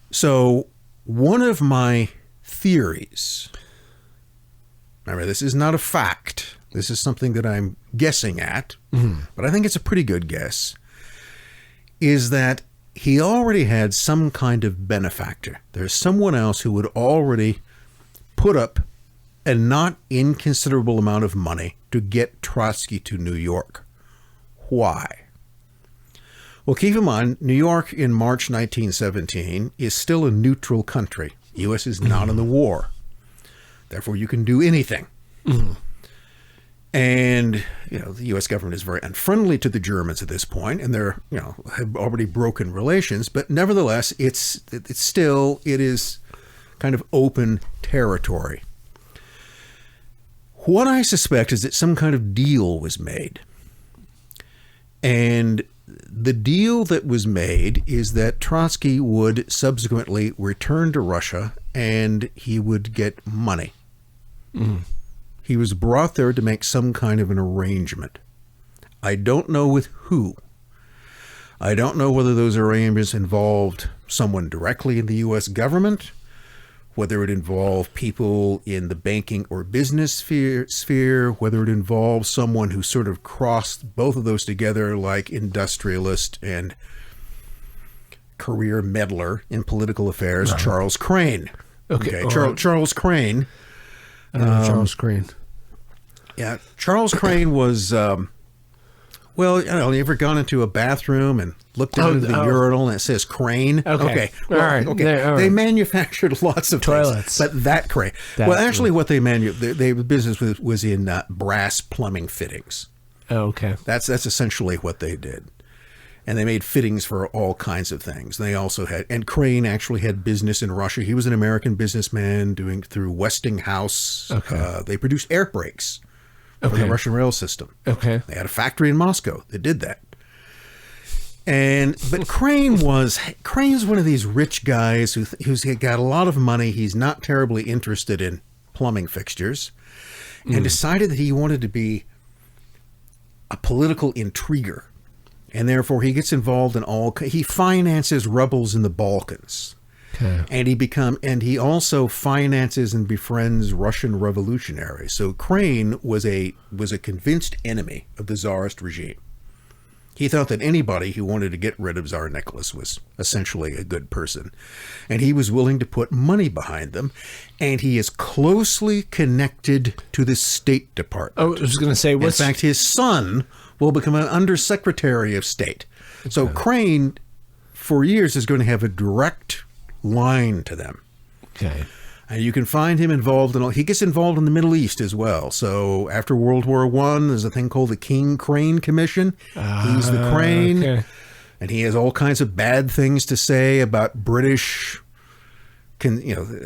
So one of my theories, remember, this is not a fact. This is something that I'm guessing at, but I think it's a pretty good guess, is that he already had some kind of benefactor. There's someone else who would already put up a not inconsiderable amount of money to get Trotsky to New York. Why? Well, keep in mind, New York in March 1917 is still a neutral country. The U.S. is not in the war. Therefore, you can do anything. And, the U.S. government is very unfriendly to the Germans at this point, and they're, have already broken relations. But nevertheless, it is kind of open territory. What I suspect is that some kind of deal was made. And the deal that was made is that Trotsky would subsequently return to Russia and he would get money. He was brought there to make some kind of an arrangement. I don't know with who. I don't know whether those arrangements involved someone directly in the U.S. government, whether it involved people in the banking or business sphere, whether it involved someone who sort of crossed both of those together, like industrialist and career meddler in political affairs, Charles Crane. Okay. Charles Crane. I don't know Charles Crane. Yeah, Charles Crane was, you ever gone into a bathroom and looked into the urinal and it says Crane? Okay. Well, all right. Okay. All right. They manufactured lots of toilets, things, but that Crane. Actually, what they the business was in brass plumbing fittings. Oh, okay. That's essentially what they did. And they made fittings for all kinds of things. They also and Crane actually had business in Russia. He was an American businessman doing through Westinghouse. Okay. They produced air brakes for the Russian rail system. Okay. They had a factory in Moscow that did that. But Crane's one of these rich guys who's got a lot of money. He's not terribly interested in plumbing fixtures, and decided that he wanted to be a political intriguer. And therefore, he gets involved in he finances rebels in the Balkans. Okay. And he also finances and befriends Russian revolutionaries. So Crane was a convinced enemy of the Tsarist regime. He thought that anybody who wanted to get rid of Tsar Nicholas was essentially a good person, and he was willing to put money behind them, and he is closely connected to the State Department. I was going to say, in fact, his son will become an undersecretary of state. Okay. So Crane, for years, is going to have a direct line to them. Okay. And you can find him involved he gets involved in the Middle East as well. So after World War I, there's a thing called the King Crane Commission. He's the Crane. Okay. And he has all kinds of bad things to say about British mandates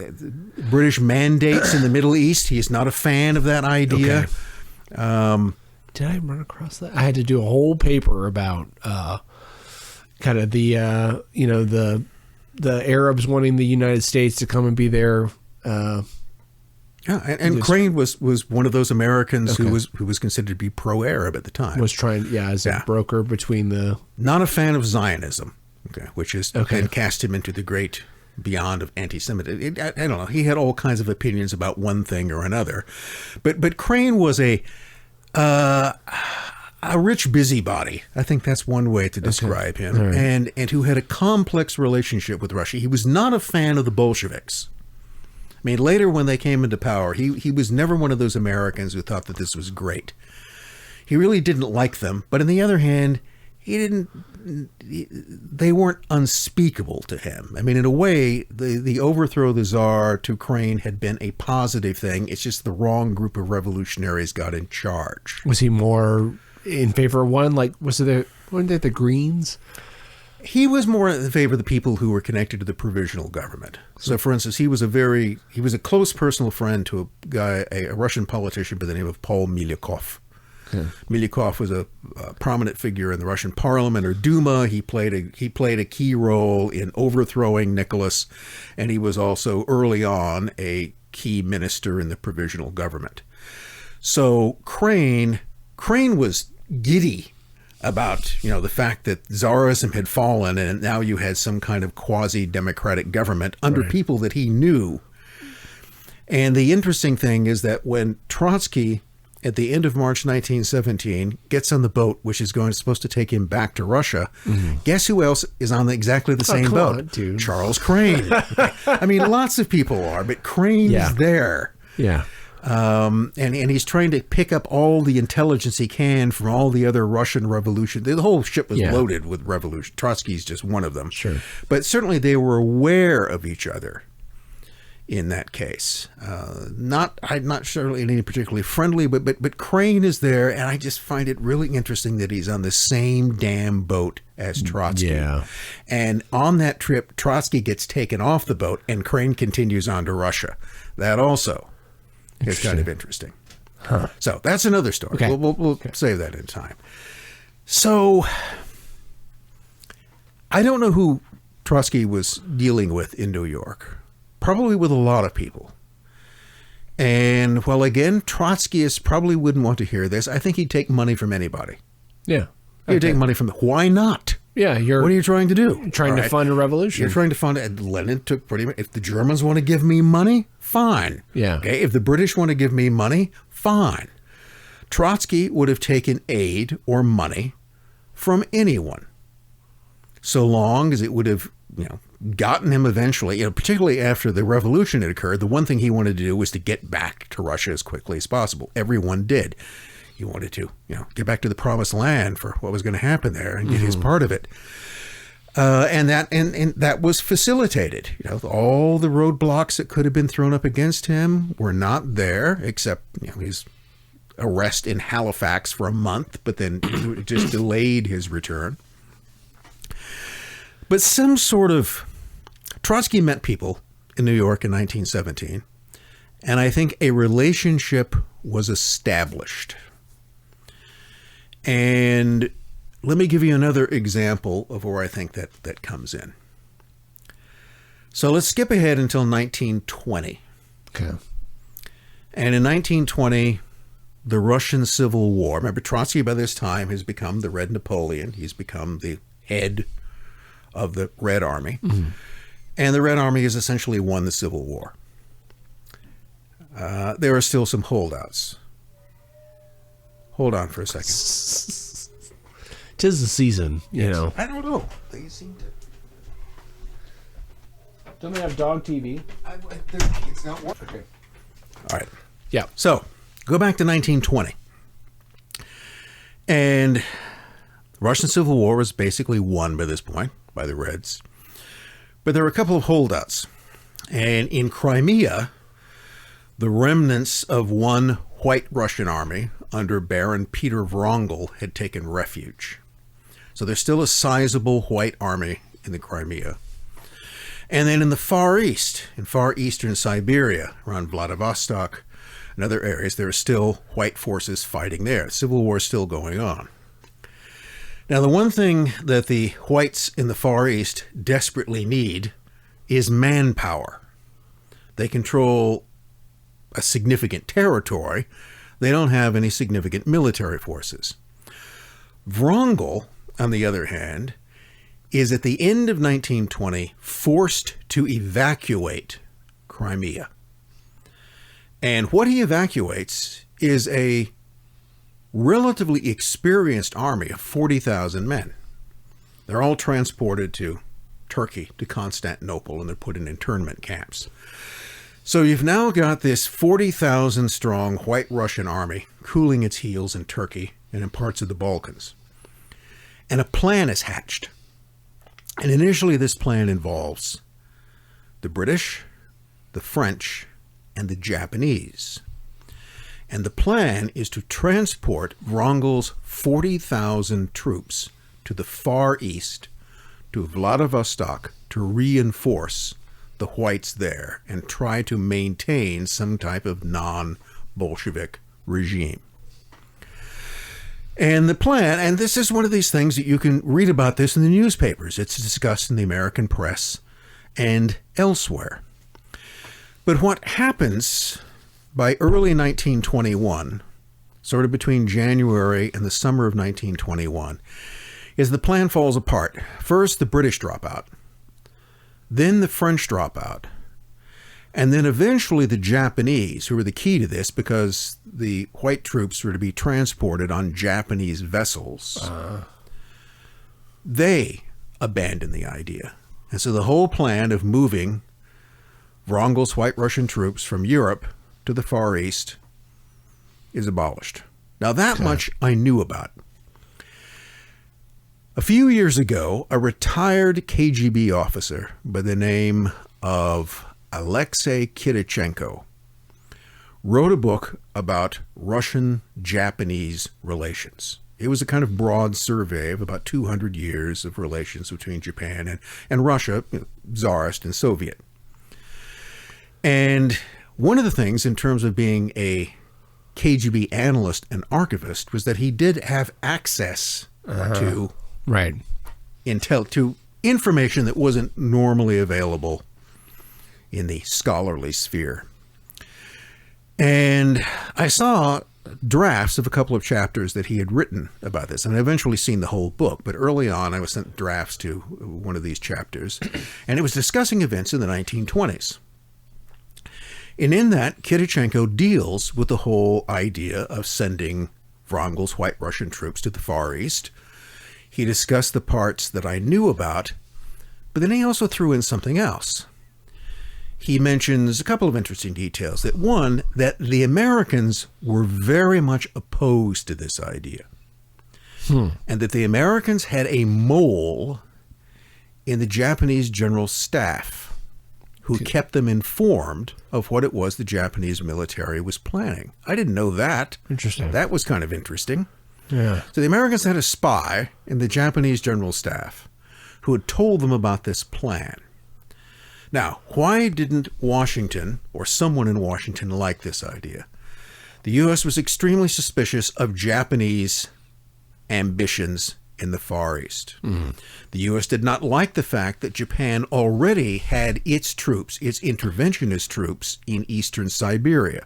in the Middle East. He is not a fan of that idea. Okay. Did I run across that? I had to do a whole paper about kind of the Arabs wanting the United States to come and be their. And Crane was one of those Americans who was considered to be pro-Arab at the time. Was trying, as a broker between the. Not a fan of Zionism, which is then cast him into the great beyond of anti-Semitism. I don't know. He had all kinds of opinions about one thing or another, but Crane was a rich busybody. I think that's one way to describe him, right. and who had a complex relationship with Russia. He was not a fan of the Bolsheviks. I mean, later when they came into power, he was never one of those Americans who thought that this was great. He really didn't like them, but on the other hand, they weren't unspeakable to him. I mean, in a way, the overthrow of the Tsar to Crane had been a positive thing. It's just the wrong group of revolutionaries got in charge. Was he more in favor of one? Like, weren't they the Greens? He was more in favor of the people who were connected to the provisional government. So, for instance, he was a close personal friend to a Russian politician by the name of Paul Milyukov. Okay. Milyukov was a prominent figure in the Russian parliament or Duma. He played a key role in overthrowing Nicholas, and he was also early on a key minister in the provisional government. So Crane was giddy about the fact that Tsarism had fallen and now you had some kind of quasi-democratic government under people that he knew. And the interesting thing is that when Trotsky, at the end of March 1917, gets on the boat, which is supposed to take him back to Russia, guess who else is on exactly the same boat? Dude. Charles Crane. I mean, lots of people are, but Crane is there. Yeah. And he's trying to pick up all the intelligence he can from all the other Russian revolution. The whole ship was loaded with revolution. Trotsky's just one of them. Sure. But certainly they were aware of each other in that case. Not certainly any particularly friendly, but Crane is there, and I just find it really interesting that he's on the same damn boat as Trotsky. Yeah. And on that trip, Trotsky gets taken off the boat, and Crane continues on to Russia. That also is kind of interesting. Huh. So that's another story. Okay. We'll save that in time. So I don't know who Trotsky was dealing with in New York. Probably with a lot of people. And while again, Trotskyists probably wouldn't want to hear this, I think he'd take money from anybody. Yeah. He'd take money from why not? Yeah, what are you trying to do? Trying to fund a revolution. You're trying to fund it. Lenin took pretty much. If the Germans want to give me money, fine. Yeah. Okay. If the British want to give me money, fine. Trotsky would have taken aid or money from anyone, so long as it would have, gotten him eventually. Particularly after the revolution had occurred, the one thing he wanted to do was to get back to Russia as quickly as possible. Everyone did. He wanted to, get back to the promised land for what was going to happen there and get his part of it. And that was facilitated. All the roadblocks that could have been thrown up against him were not there, except his arrest in Halifax for a month, but then it just delayed his return. But some sort of Trotsky met people in New York in 1917, and I think a relationship was established. And let me give you another example of where I think that comes in. So let's skip ahead until 1920. Okay. And in 1920, the Russian Civil War. Remember, Trotsky by this time has become the Red Napoleon. He's become the head of the Red Army. Mm-hmm. And the Red Army has essentially won the Civil War. There are still some holdouts. Hold on for a second. 'tis the season, you know. I don't know. They seem to. Don't they have dog TV? It's not working. Okay. All right. Yeah. So, go back to 1920. And the Russian Civil War was basically won by this point by the Reds. But there were a couple of holdouts. And in Crimea, the remnants of one white Russian army under Baron Peter Wrangel had taken refuge. So there's still a sizable white army in the Crimea. And then in the Far East, in far eastern Siberia, around Vladivostok and other areas, there are still white forces fighting there. The Civil War is still going on. Now, the one thing that the whites in the Far East desperately need is manpower. They control a significant territory. They don't have any significant military forces. Wrangel, on the other hand, is at the end of 1920 forced to evacuate Crimea. And what he evacuates is a relatively experienced army of 40,000 men. They're all transported to Turkey, to Constantinople, and they're put in internment camps. So you've now got this 40,000 strong white Russian army cooling its heels in Turkey and in parts of the Balkans. And a plan is hatched. And initially this plan involves the British, the French, and the Japanese. And the plan is to transport Wrangel's 40,000 troops to the Far East, to Vladivostok, to reinforce the whites there and try to maintain some type of non-Bolshevik regime. And the plan, and this is one of these things that you can read about this in the newspapers. It's discussed in the American press and elsewhere. But what happens by early 1921, sort of between January and the summer of 1921, is the plan falls apart. First, the British drop out. Then the French drop out. And then eventually the Japanese, who were the key to this because the white troops were to be transported on Japanese vessels, they abandoned the idea. And so the whole plan of moving Wrangel's white Russian troops from Europe to the Far East is abolished. Now that much I knew about. A few years ago, a retired KGB officer by the name of Alexei Kirichenko wrote a book about Russian-Japanese relations. It was a kind of broad survey of about 200 years of relations between Japan and Russia, Tsarist and Soviet. And one of the things in terms of being a KGB analyst and archivist was that he did have access to to information that wasn't normally available in the scholarly sphere. And I saw drafts of a couple of chapters that he had written about this, and I eventually seen the whole book, but early on I was sent drafts to one of these chapters, and it was discussing events in the 1920s. And in that, Kirichenko deals with the whole idea of sending Wrangel's white Russian troops to the Far East. He discussed the parts that I knew about, but then he also threw in something else. He mentions a couple of interesting details. That one, that the Americans were very much opposed to this idea. And that the Americans had a mole in the Japanese general staff who kept them informed of what it was the Japanese military was planning. I didn't know that. Interesting. That was kind of interesting. Yeah. So the Americans had a spy in the Japanese general staff who had told them about this plan. Now, why didn't Washington or someone in Washington like this idea? The U.S. was extremely suspicious of Japanese ambitions in the Far East. The U.S. did not like the fact that Japan already had its troops, its interventionist troops, in eastern Siberia.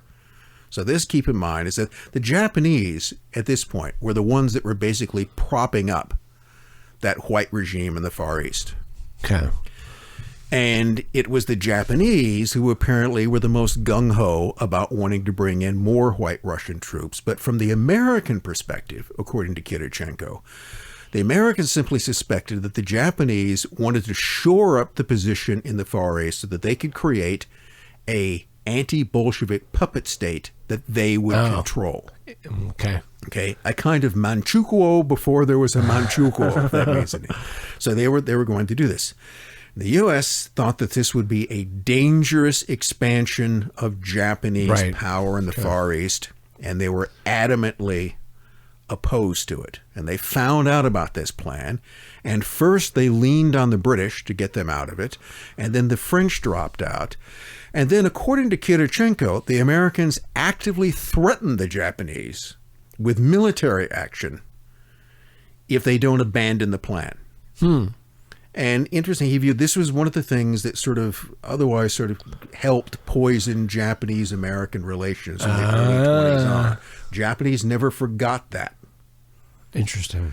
So this, keep in mind, is that the Japanese at this point were the ones that were basically propping up that white regime in the Far East. Okay. And it was the Japanese who apparently were the most gung-ho about wanting to bring in more white Russian troops. But from the American perspective, according to Kirichenko, The Americans simply suspected that the Japanese wanted to shore up the position in the Far East so that they could create a anti-Bolshevik puppet state that they would control. Okay, a kind of Manchukuo before there was a Manchukuo, if that means anything. So they were going to do this. The U.S. thought that this would be a dangerous expansion of Japanese power in the Far East, and they were adamantly opposed to it. And they found out about this plan, and first they leaned on the British to get them out of it, and then the French dropped out. And then, according to Khurgin, the Americans actively threatened the Japanese with military action if they don't abandon the plan. And interesting, he viewed this was one of the things that otherwise helped poison Japanese-American relations in the early 20s on. Japanese never forgot that. Interesting.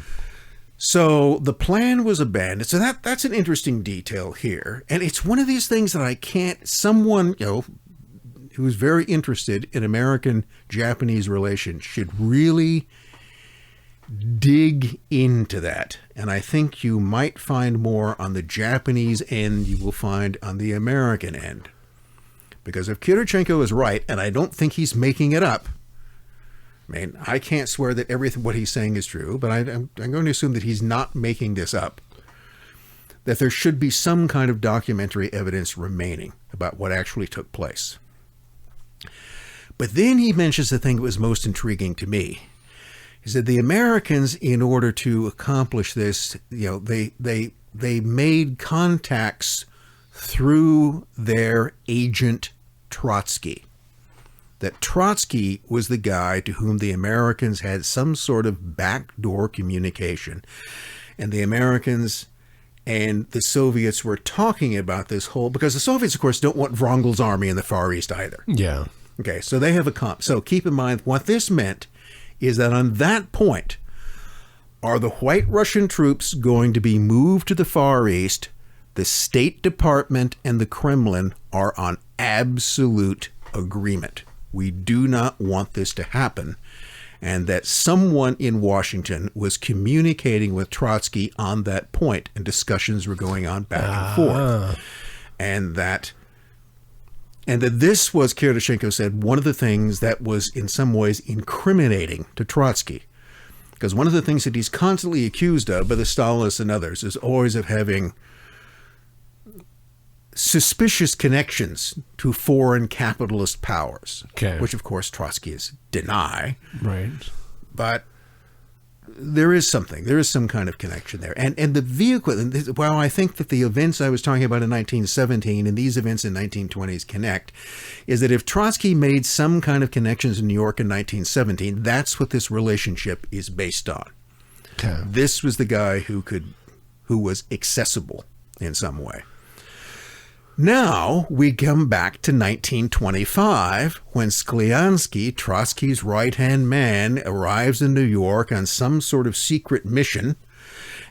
So the plan was abandoned. So that's an interesting detail here. And it's one of these things that someone, who's very interested in American-Japanese relations should really dig into that. And I think you might find more on the Japanese end you will find on the American end. Because if Khurgin is right, and I don't think he's making it up, I mean, I can't swear that everything what he's saying is true, but I'm going to assume that he's not making this up, that there should be some kind of documentary evidence remaining about what actually took place. But then he mentions the thing that was most intriguing to me. He said the Americans, in order to accomplish this, they made contacts through their agent Trotsky. That Trotsky was the guy to whom the Americans had some sort of backdoor communication. And the Americans and the Soviets were talking about this because the Soviets, of course, don't want Wrongel's army in the Far East either. Yeah. Okay, so they have a comp. So keep in mind what this meant is that on that point, are the White Russian troops going to be moved to the Far East? The State Department and the Kremlin are on absolute agreement. We do not want this to happen. And that someone in Washington was communicating with Trotsky on that point, and discussions were going on back and forth. And that this was, Khurgin said, one of the things that was in some ways incriminating to Trotsky. Because one of the things that he's constantly accused of by the Stalinists and others is always of having suspicious connections to foreign capitalist powers, which of course Trotsky is deny. Right. But there is some kind of connection there. And the vehicle, while I think that the events I was talking about in 1917 and these events in 1920s connect, is that if Trotsky made some kind of connections in New York in 1917, that's what this relationship is based on. Okay. This was the guy who was accessible in some way. Now we come back to 1925 when Sklyansky, Trotsky's right-hand man, arrives in New York on some sort of secret mission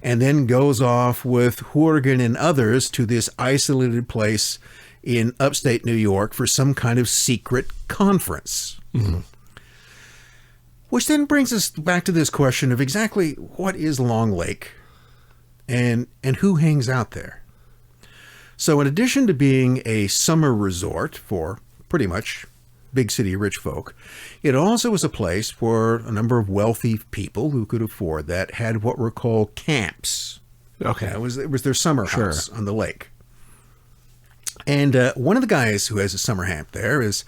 and then goes off with Khurgin and others to this isolated place in upstate New York for some kind of secret conference. Mm-hmm. Which then brings us back to this question of exactly what is Long Lake and who hangs out there. So in addition to being a summer resort for pretty much big city rich folk, it also was a place for a number of wealthy people who could afford that, had what were called camps. Okay. It was their summer house on the lake. And one of the guys who has a summer camp there is,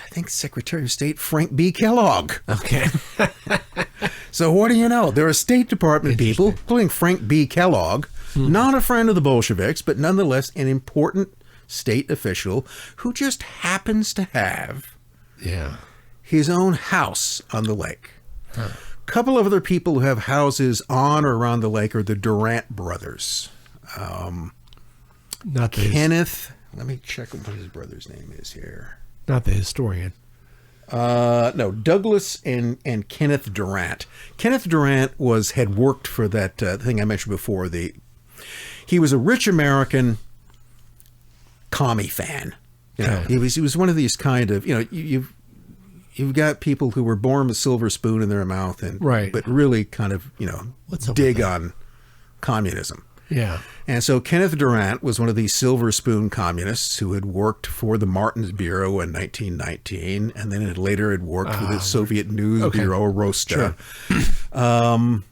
I think, Secretary of State Frank B. Kellogg. Okay. So what do you know? There are State Department people, including Frank B. Kellogg, not a friend of the Bolsheviks, but nonetheless an important state official who just happens to have his own house on the lake. A couple of other people who have houses on or around the lake are the Durant brothers. Not Kenneth. Let me check what his brother's name is here. Not the historian. No, Douglas and Kenneth Durant. Kenneth Durant had worked for that thing I mentioned before. He was a rich American commie fan. He was one of these kind of, you've got people who were born with a silver spoon in their mouth, and but really kind of, dig on communism. Yeah. And so Kenneth Durant was one of these silver spoon communists who had worked for the Martins Bureau in 1919, and then later had worked for the Soviet News Bureau, Rosta. Sure.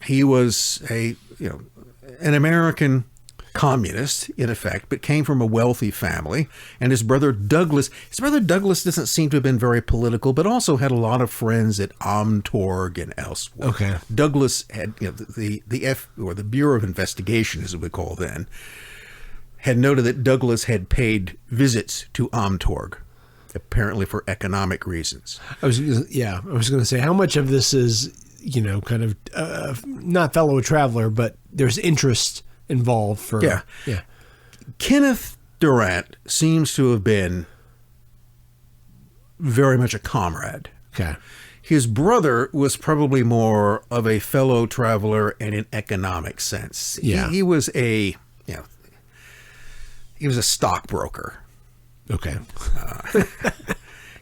He was an American communist, in effect, but came from a wealthy family. And his brother Douglas doesn't seem to have been very political, but also had a lot of friends at Amtorg and elsewhere. Okay. Douglas had, the Bureau of Investigation, as it would call then, had noted that Douglas had paid visits to Amtorg, apparently for economic reasons. I was going to say, how much of this is, kind of not fellow traveler, but there's interest involved for Kenneth Durant seems to have been very much a comrade. Okay. His brother was probably more of a fellow traveler in an economic sense. Yeah. He was a stockbroker. Okay.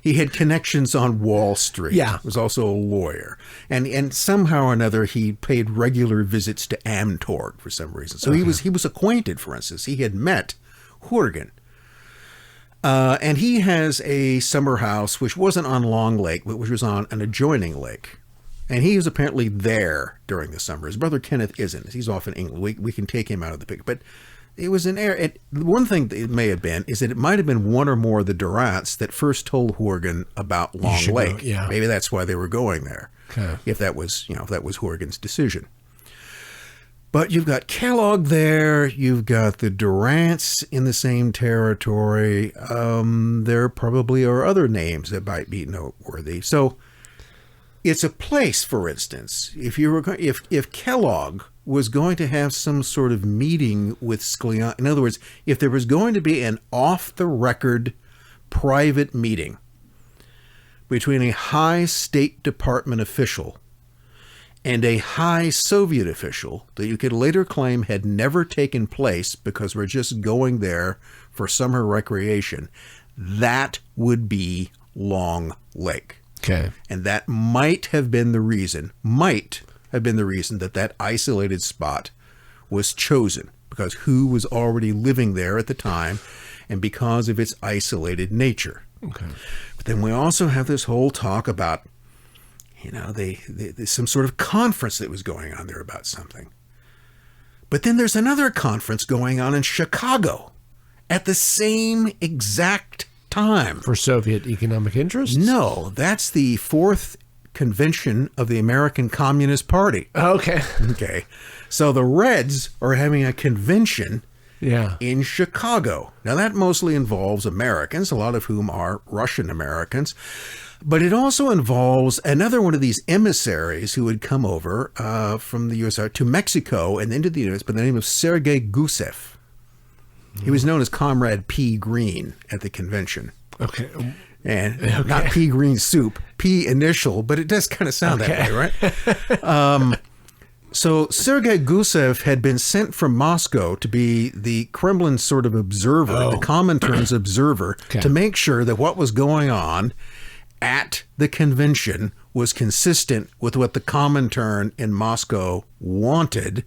He had connections on Wall Street. Yeah. Was also a lawyer. And somehow or another he paid regular visits to Amtorg for some reason. So he was acquainted, for instance. He had met Khurgin. And he has a summer house which wasn't on Long Lake, but which was on an adjoining lake. And he was apparently there during the summer. His brother Kenneth isn't. He's off in England. We can take him out of the picture. But it was an air. One thing that it may have been is that it might have been one or more of the Durants that first told Khurgin about Long Lake. Go, yeah. Maybe that's why they were going there. Okay. If that was Khurgin's decision. But you've got Kellogg there. You've got the Durants in the same territory. There probably are other names that might be noteworthy. So it's a place, for instance, if Kellogg was going to have some sort of meeting with Sklyansky. In other words, if there was going to be an off-the-record private meeting between a high State Department official and a high Soviet official that you could later claim had never taken place because we're just going there for summer recreation, that would be Long Lake. Okay. And that might have been the reason that isolated spot was chosen, because who was already living there at the time and because of its isolated nature. Okay. But then we also have this whole talk about, some sort of conference that was going on there about something. But then there's another conference going on in Chicago at the same exact time. For Soviet economic interests? No, that's the fourth convention of the American Communist Party. Okay. Okay. So the Reds are having a convention in Chicago. Now that mostly involves Americans, a lot of whom are Russian Americans, but it also involves another one of these emissaries who had come over from the USSR to Mexico and into the U.S. by the name of Sergei Gusev. He was known as Comrade P. Green at the convention. Okay. And not pea green soup, P initial, but it does kind of sound that way, right? So Sergei Gusev had been sent from Moscow to be the Kremlin sort of observer, the Comintern's observer, to make sure that what was going on at the convention was consistent with what the Comintern in Moscow wanted.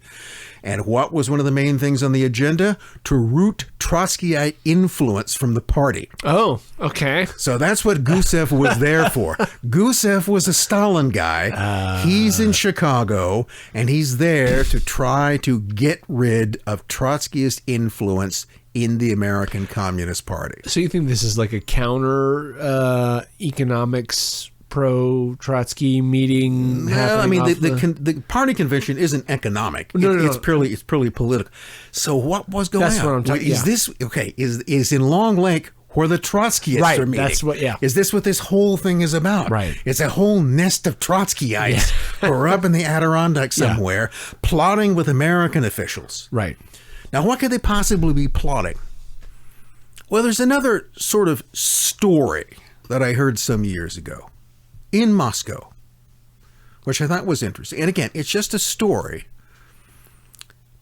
And what was one of the main things on the agenda? To root Trotskyite influence from the party. Oh, okay. So that's what Gusev was there for. Gusev was a Stalin guy. He's in Chicago, and he's there to try to get rid of Trotskyist influence in the American Communist Party. So you think this is like a counter economics pro-Trotsky meeting? Well, I mean, the party convention isn't economic. It's purely political. So what was going on? That's what I'm talking about. Is this okay? Is in Long Lake where the Trotskyists are meeting? That's what. Yeah. Is this what this whole thing is about? Right. It's a whole nest of Trotskyites who are up in the Adirondacks somewhere plotting with American officials. Right. Now, what could they possibly be plotting? Well, there's another sort of story that I heard some years ago in Moscow, which I thought was interesting. And again, it's just a story.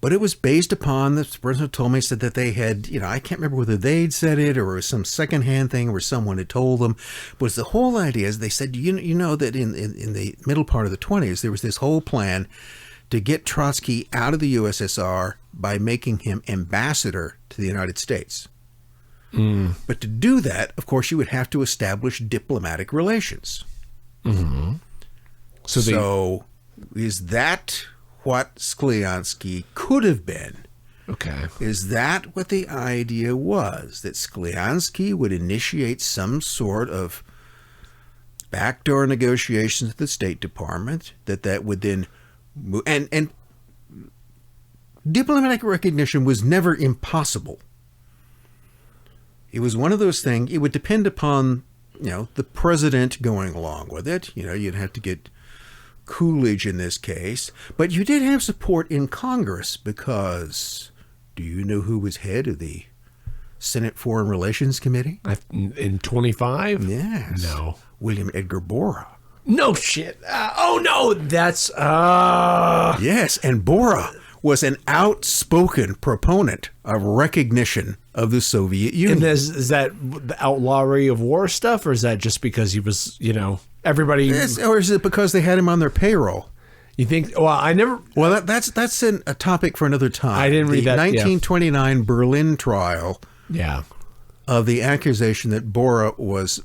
But it was based upon, the person who told me said that they had, I can't remember whether they'd said it or it was some secondhand thing where someone had told them. Was the whole idea is they said, you know that in the middle part of the 1920s, there was this whole plan to get Trotsky out of the USSR by making him ambassador to the United States. But to do that, of course, you would have to establish diplomatic relations. Mm-hmm. So is that what Sklyansky could have been? Okay. Is that what the idea was? That Sklyansky would initiate some sort of backdoor negotiations with the State Department, that would then move, and diplomatic recognition was never impossible. It was one of those things, it would depend upon, the president going along with it. You'd have to get Coolidge in this case. But you did have support in Congress because, do you know who was head of the Senate Foreign Relations Committee? In 25? Yes. No. William Edgar Borah. No shit. Oh, no. That's... Yes, and Borah was an outspoken proponent of recognition of the Soviet Union. And is that the outlawry of war stuff, or is that just because he was, everybody... Or is it because they had him on their payroll? You think... Well, I never... Well, that's a topic for another time. I didn't read that. The 1929 Berlin trial of the accusation that Borah was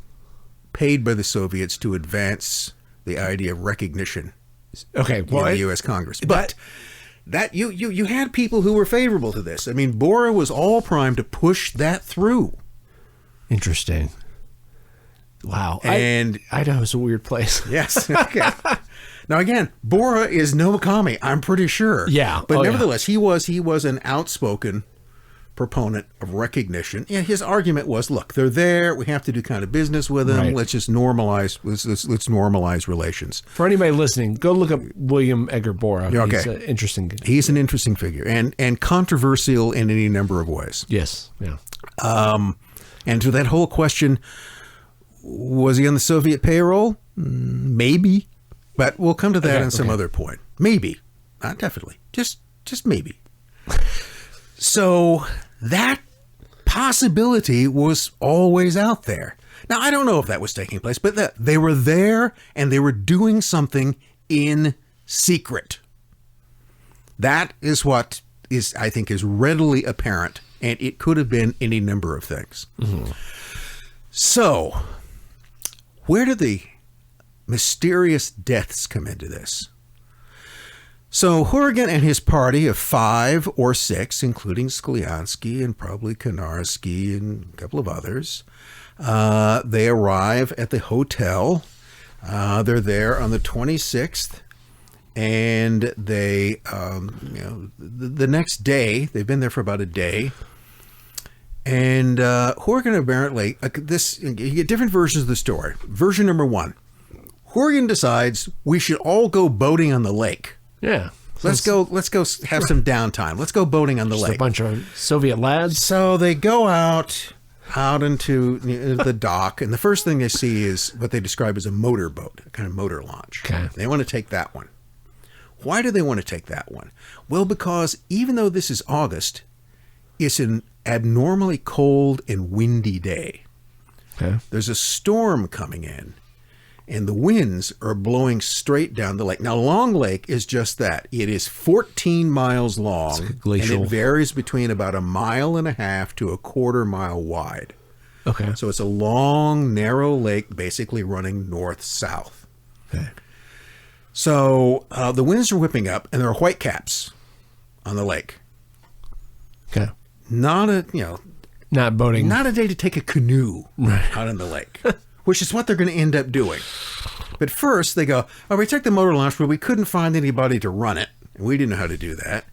paid by the Soviets to advance the idea of recognition in the U.S. Congress. But... that you had people who were favorable to this. I mean, Borah was all primed to push that through. Interesting. Wow. And Idaho's a weird place. Yes. Okay. Now again, Borah is no commie, I'm pretty sure. Yeah. But nevertheless, he was an outspoken proponent of recognition. And his argument was, look, they're there. We have to do kind of business with them. Right. Let's just normalize. Let's normalize relations. For anybody listening, go look up William Edgar Borah. Okay. He's an interesting. He's an interesting figure and controversial in any number of ways. Yes. Yeah. And to that whole question, was he on the Soviet payroll? Maybe, but we'll come to that on some other point. Maybe, not definitely. Just maybe. So that possibility was always out there. Now, I don't know if that was taking place, but they were there and they were doing something in secret. That is what I think is readily apparent, and it could have been any number of things. Mm-hmm. So, where do the mysterious deaths come into this? So Khurgin and his party of 5 or 6, including Sklyansky and probably Konarsky and a couple of others, they arrive at the hotel. They're there on the 26th, and they, the next day, they've been there for about a day, and Khurgin apparently, you get different versions of the story. Version number 1, Khurgin decides we should all go boating on the lake. Yeah. Let's go have some downtime. Let's go boating on the lake. A bunch of Soviet lads. So they go out into the dock, and the first thing they see is what they describe as a motorboat, a kind of motor launch. Okay. They want to take that one. Why do they want to take that one? Well, because even though this is August, it's an abnormally cold and windy day. Okay. There's a storm coming in, and the winds are blowing straight down the lake. Now, Long Lake is just that. It is 14 miles long, and it varies between about 1.5 miles to 1/4 mile wide. Okay. So it's a long, narrow lake, basically running north-south. Okay. So the winds are whipping up, and there are whitecaps on the lake. Okay. Not boating. Not a day to take a canoe out on the lake. Which is what they're going to end up doing. But first, they go, we took the motor launch, but we couldn't find anybody to run it. And we didn't know how to do that.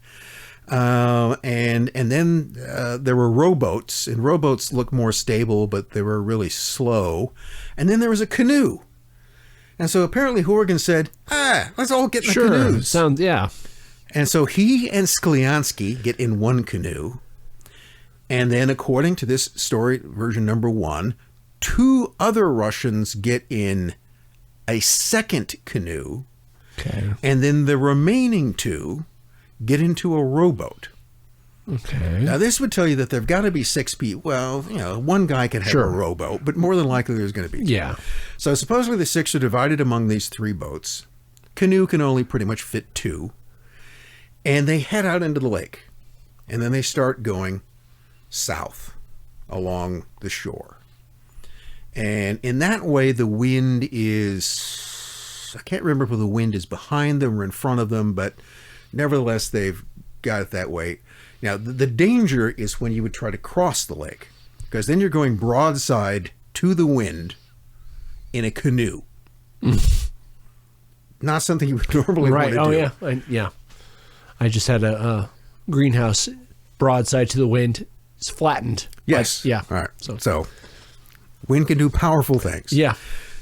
And then there were rowboats, and rowboats look more stable, but they were really slow. And then there was a canoe. And so apparently Khurgin said, let's all get in the canoes. And so he and Sklyansky get in one canoe. And then according to this story, version number 1, 2 other Russians get in a second canoe, okay, and then the remaining 2 get into a rowboat. Okay. Now, this would tell you that there've got to be 6 people. Well, one guy can have a rowboat, but more than likely there's going to be 2. Yeah. So supposedly the 6 are divided among these 3 boats. Canoe can only pretty much fit 2. And they head out into the lake. And then they start going south along the shore. And in that way, the wind is... I can't remember if the wind is behind them or in front of them, but nevertheless, they've got it that way. Now, the danger is when you would try to cross the lake, because then you're going broadside to the wind in a canoe. Not something you would normally want to do. Oh, yeah. I just had a greenhouse broadside to the wind. It's flattened. Yes. Yeah. All right. So, wind can do powerful things. Yeah.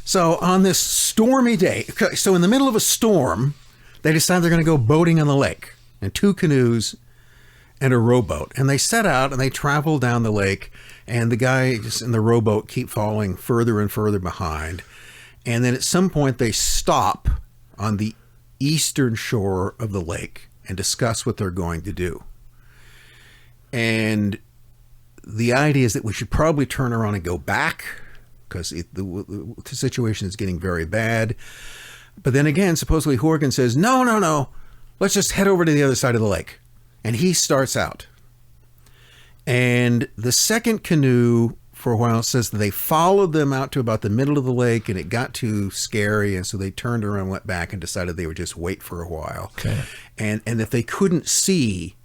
So, on this stormy day, so in the middle of a storm, they decide they're going to go boating on the lake, and 2 canoes and a rowboat. And they set out and they travel down the lake, and the guys in the rowboat keep falling further and further behind. And then at some point they stop on the eastern shore of the lake and discuss what they're going to do. And the idea is that we should probably turn around and go back because the situation is getting very bad. But then again, supposedly Khurgin says, no, let's just head over to the other side of the lake. And he starts out. And the second canoe, for a while, says that they followed them out to about the middle of the lake, and it got too scary, and so they turned around, went back, and decided they would just wait for a while. Okay. And that they couldn't see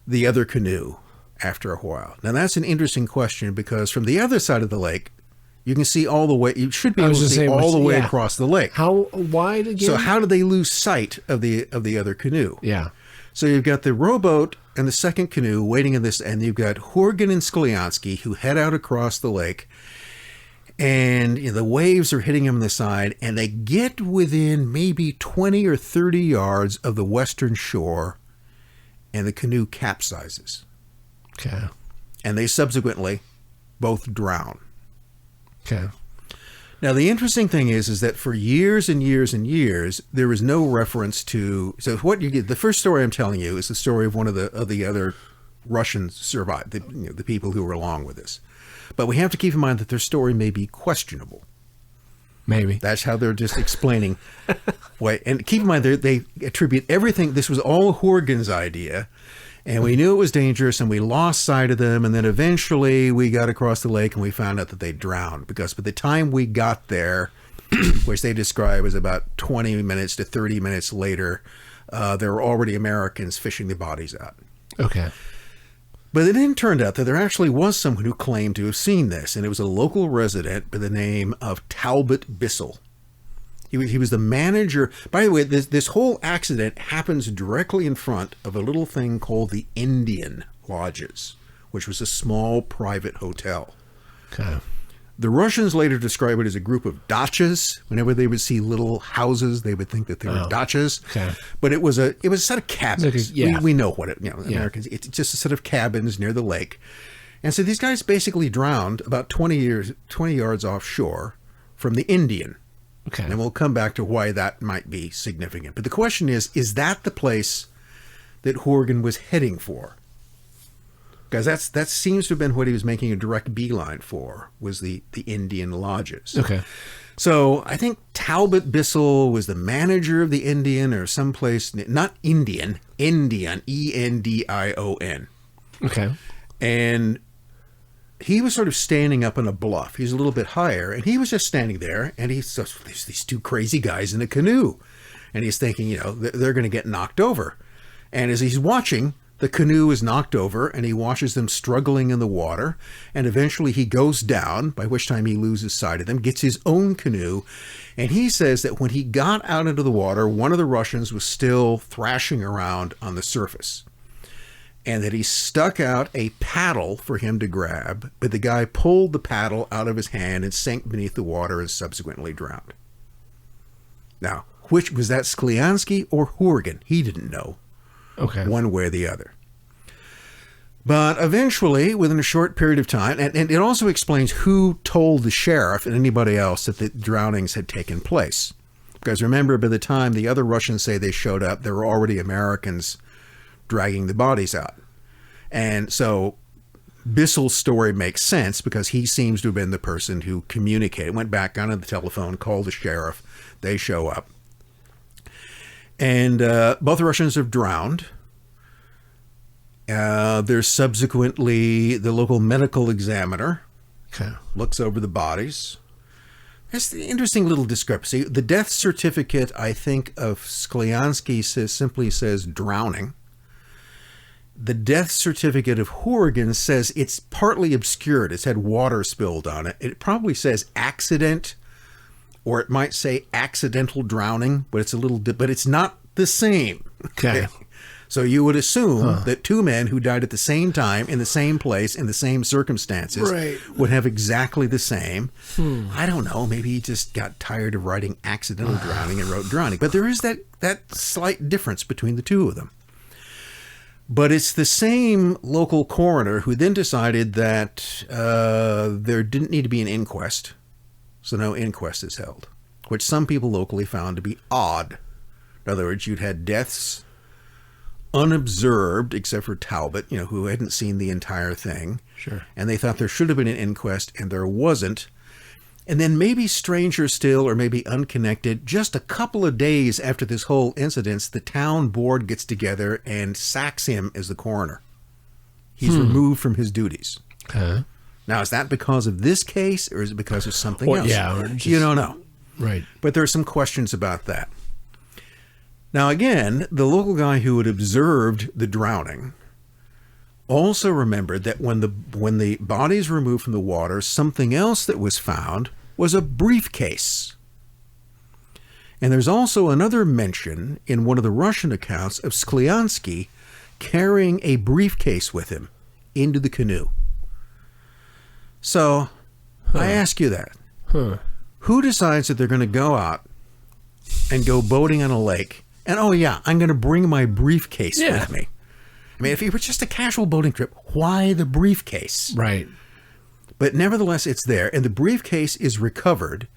the other canoe after a while. Now, that's an interesting question, because from the other side of the lake, you can see all the way. You should be able to see all the way across the lake. How wide again? So how did they lose sight of the other canoe? Yeah. So you've got the rowboat and the second canoe waiting in this, and you've got Khurgin and Sklyansky who head out across the lake, and the waves are hitting them on the side, and they get within maybe 20 or 30 yards of the western shore, and the canoe capsizes. Okay. And they subsequently both drown. Okay. Now, the interesting thing is that for years and years and years, there was no reference to. So, what you get, the first story I'm telling you is the story of one of the other Russians survived, the people who were along with this. But we have to keep in mind that their story may be questionable. Maybe. That's how they're just explaining. And keep in mind, they attribute everything. This was all Khurgin's idea. And we knew it was dangerous, and we lost sight of them. And then eventually we got across the lake and we found out that they drowned. Because by the time we got there, which they describe as about 20 minutes to 30 minutes later, there were already Americans fishing the bodies out. Okay. But it then turned out that there actually was someone who claimed to have seen this. And it was a local resident by the name of Talbot Bissell. He was the manager. By the way, this whole accident happens directly in front of a little thing called the Indian Lodges, which was a small private hotel. Okay. The Russians later describe it as a group of dachas. Whenever they would see little houses, they would think that they were dachas. Okay. But it was a set of cabins. Like we know what Americans. It's just a set of cabins near the lake. And so these guys basically drowned about 20 yards offshore from the Indian. Okay. And we'll come back to why that might be significant. But the question is that the place that Khurgin was heading for? Because that seems to have been what he was making a direct beeline for, was the Indian lodges. Okay. So I think Talbot Bissell was the manager of the Indian or someplace, not Indian, Endion. Okay. And he was sort of standing up on a bluff. He's a little bit higher, and he was just standing there, and there's these 2 crazy guys in a canoe. And he's thinking, they're going to get knocked over. And as he's watching, the canoe is knocked over, and he watches them struggling in the water, and eventually he goes down, by which time he loses sight of them, gets his own canoe, and he says that when he got out into the water, one of the Russians was still thrashing around on the surface, and that he stuck out a paddle for him to grab, but the guy pulled the paddle out of his hand and sank beneath the water and subsequently drowned. Now, which was that, Sklyansky or Khurgin? He didn't know. Okay. One way or the other. But eventually, within a short period of time, and it also explains who told the sheriff and anybody else that the drownings had taken place. Because remember, by the time the other Russians say they showed up, there were already Americans dragging the bodies out. And so Bissell's story makes sense because he seems to have been the person who communicated, went back onto the telephone, called the sheriff. They show up. And both Russians have drowned. There's subsequently the local medical examiner looks over the bodies. There's the interesting little discrepancy. The death certificate, I think, of Sklyansky simply says drowning. The death certificate of Khurgin says it's partly obscured. It's had water spilled on it. It probably says accident, or it might say accidental drowning, but it's a little, but it's not the same. Okay. So you would assume that two men who died at the same time, in the same place, in the same circumstances, would have exactly the same. I don't know. Maybe he just got tired of writing accidental drowning and wrote drowning. But there is that slight difference between the two of them. But it's the same local coroner who then decided that there didn't need to be an inquest. So no inquest is held, which some people locally found to be odd. In other words, you'd had deaths unobserved, except for Talbot, who hadn't seen the entire thing. Sure. And they thought there should have been an inquest, and there wasn't. And then maybe stranger still, or maybe unconnected, just a couple of days after this whole incident, the town board gets together and sacks him as the coroner. He's removed from his duties. Now, is that because of this case, or is it because of something else? Yeah, you don't know. Right. But there are some questions about that. Now, again, the local guy who had observed the drowning also remembered that when the bodies were removed from the water, something else that was found was a briefcase. And there's also another mention in one of the Russian accounts of Sklyansky carrying a briefcase with him into the canoe. So I ask you that. Who decides that they're going to go out and go boating on a lake, and I'm going to bring my briefcase with me? I mean, if it were just a casual boating trip, why the briefcase? Right. But nevertheless, it's there, and the briefcase is recovered.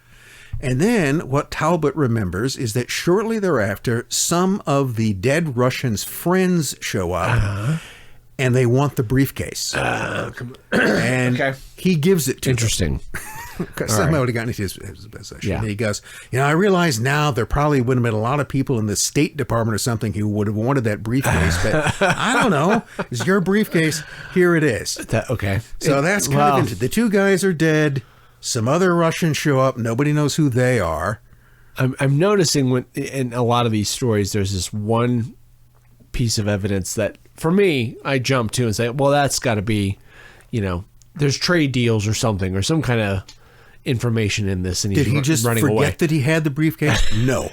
And then what Talbot remembers is that shortly thereafter, some of the dead Russians' friends show up, and they want the briefcase. And he gives it to Interesting. Because somehow he got into his possession. Yeah. And he goes, I realize now there probably would have been a lot of people in the State Department or something who would have wanted that briefcase, but I don't know. It's your briefcase. Here it is. So that's kind of interesting. The two guys are dead. Some other Russians show up. Nobody knows who they are. I'm noticing when in a lot of these stories, there's this one piece of evidence that, for me, I jump to and say, well, that's got to be, there's trade deals or something, or some kind of information in this, and he's Did he just running forget away. that he had the briefcase? No.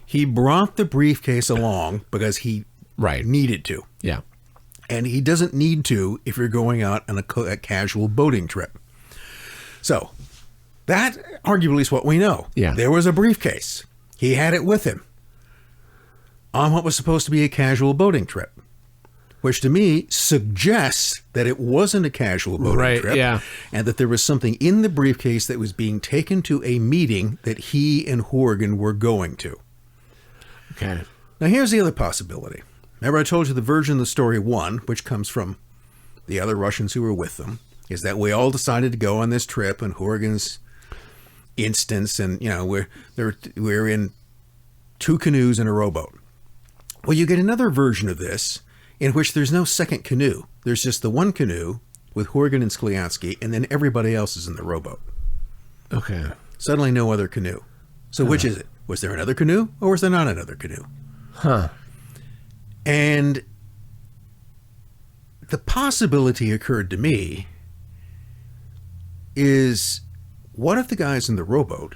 He brought the briefcase along because he needed to. Yeah. And he doesn't need to if you're going out on a casual boating trip. So that arguably is what we know. Yeah. There was a briefcase. He had it with him on what was supposed to be a casual boating trip, which to me suggests that it wasn't a casual boating trip, and that there was something in the briefcase that was being taken to a meeting that he and Khurgin were going to. Okay. Now here's the other possibility. Remember I told you the version of the story one, which comes from the other Russians who were with them, is that we all decided to go on this trip, and Khurgin's instance, and we're in two canoes and a rowboat. Well, you get another version of this in which there's no second canoe. There's just the one canoe with Khurgin and Sklyansky, and then everybody else is in the rowboat. Okay. Suddenly no other canoe. So which is it? Was there another canoe, or was there not another canoe? And the possibility occurred to me is, what if the guys in the rowboat,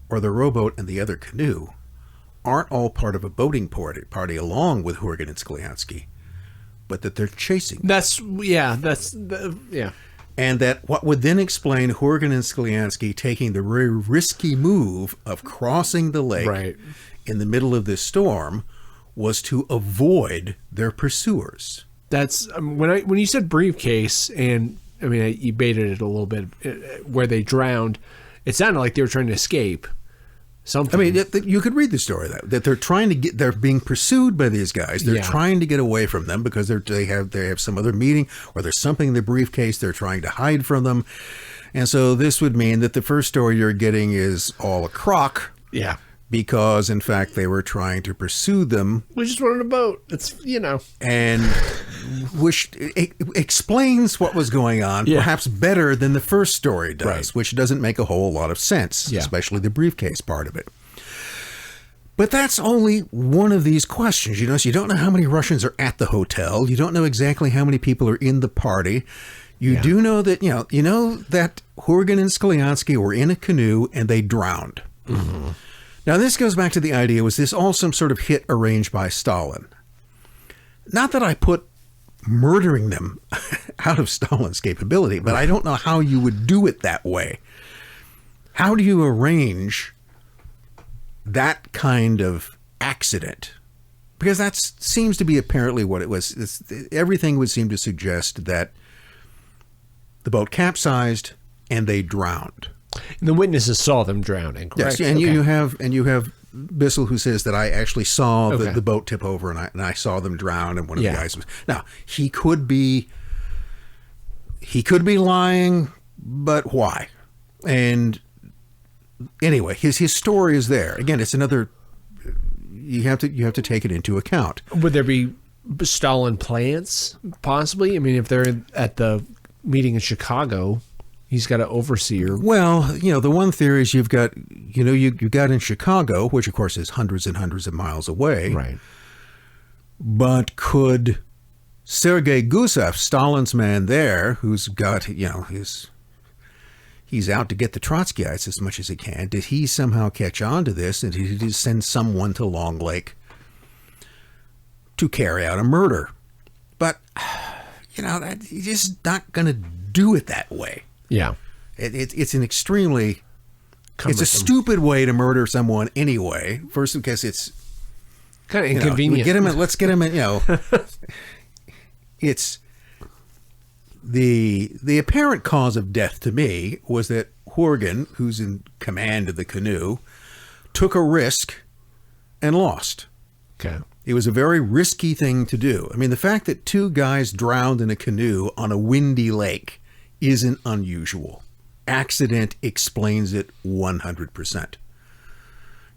or the rowboat and the other canoe, aren't all part of a boating party along with Khurgin and Sklyansky, but that they're chasing them? And that what would then explain Khurgin and Sklyansky taking the very risky move of crossing the lake in the middle of this storm was to avoid their pursuers. That's when you said briefcase, and you baited it a little bit where they drowned. It sounded like they were trying to escape. something. I mean, you could read the story that they're trying to get. They're being pursued by these guys. They're trying to get away from them because they have some other meeting, or there's something in the briefcase they're trying to hide from them. And so this would mean that the first story you're getting is all a crock. Yeah. Because, in fact, they were trying to pursue them. We just wanted a boat. It's, And which explains what was going on perhaps better than the first story does, which doesn't make a whole lot of sense, especially the briefcase part of it. But that's only one of these questions. So you don't know how many Russians are at the hotel. You don't know exactly how many people are in the party. You do know that, you know that Khurgin and Sklyansky were in a canoe and they drowned. Mm-hmm. Now, this goes back to the idea, was this all some sort of hit arranged by Stalin? Not that I put murdering them out of Stalin's capability, but I don't know how you would do it that way. How do you arrange that kind of accident? Because that seems to be apparently what it was. Everything would seem to suggest that the boat capsized and they drowned. And the witnesses saw them drowning, correct? Yes, and you have Bissell, who says that I actually saw the boat tip over and I saw them drown, and one of the guys was. Now, he could be lying, but why? And anyway, his story is there. Again, it's another. You have to take it into account. Would there be Stalin plants possibly? I mean, if they're at the meeting in Chicago. He's got an overseer. Well, the one theory is you've got in Chicago, which of course is hundreds and hundreds of miles away. Right. But could Sergei Gusev, Stalin's man there, who's got, he's out to get the Trotskyites as much as he can, did he somehow catch on to this and did he send someone to Long Lake to carry out a murder? But, he's just not going to do it that way. Yeah. It's an extremely, cumbersome. It's a stupid way to murder someone anyway. First, because it's kind of inconvenient. Let's get him in, it's the apparent cause of death to me was that Khurgin, who's in command of the canoe, took a risk and lost. Okay. It was a very risky thing to do. I mean, the fact that two guys drowned in a canoe on a windy lake isn't unusual. Accident explains it 100%.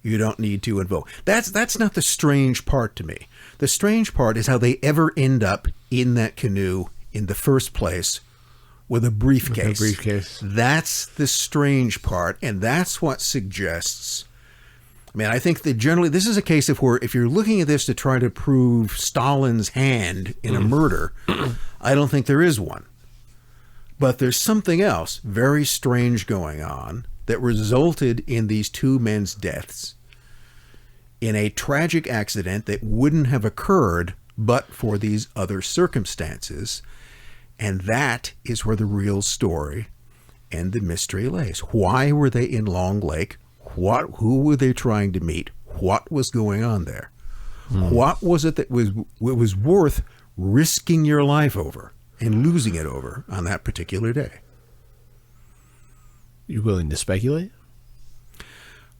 You don't need to invoke. That's not the strange part to me. The strange part is how they ever end up in that canoe in the first place with a briefcase. That's the strange part, and that's what suggests. I mean, I think that generally this is a case of where if you're looking at this to try to prove Stalin's hand in a murder, I don't think there is one. But there's something else very strange going on that resulted in these two men's deaths in a tragic accident that wouldn't have occurred but for these other circumstances. And that is where the real story and the mystery lays. Why were they in Long Lake? Who were they trying to meet? What was going on there? What was it that was worth risking your life over and losing it over on that particular day? You willing to speculate?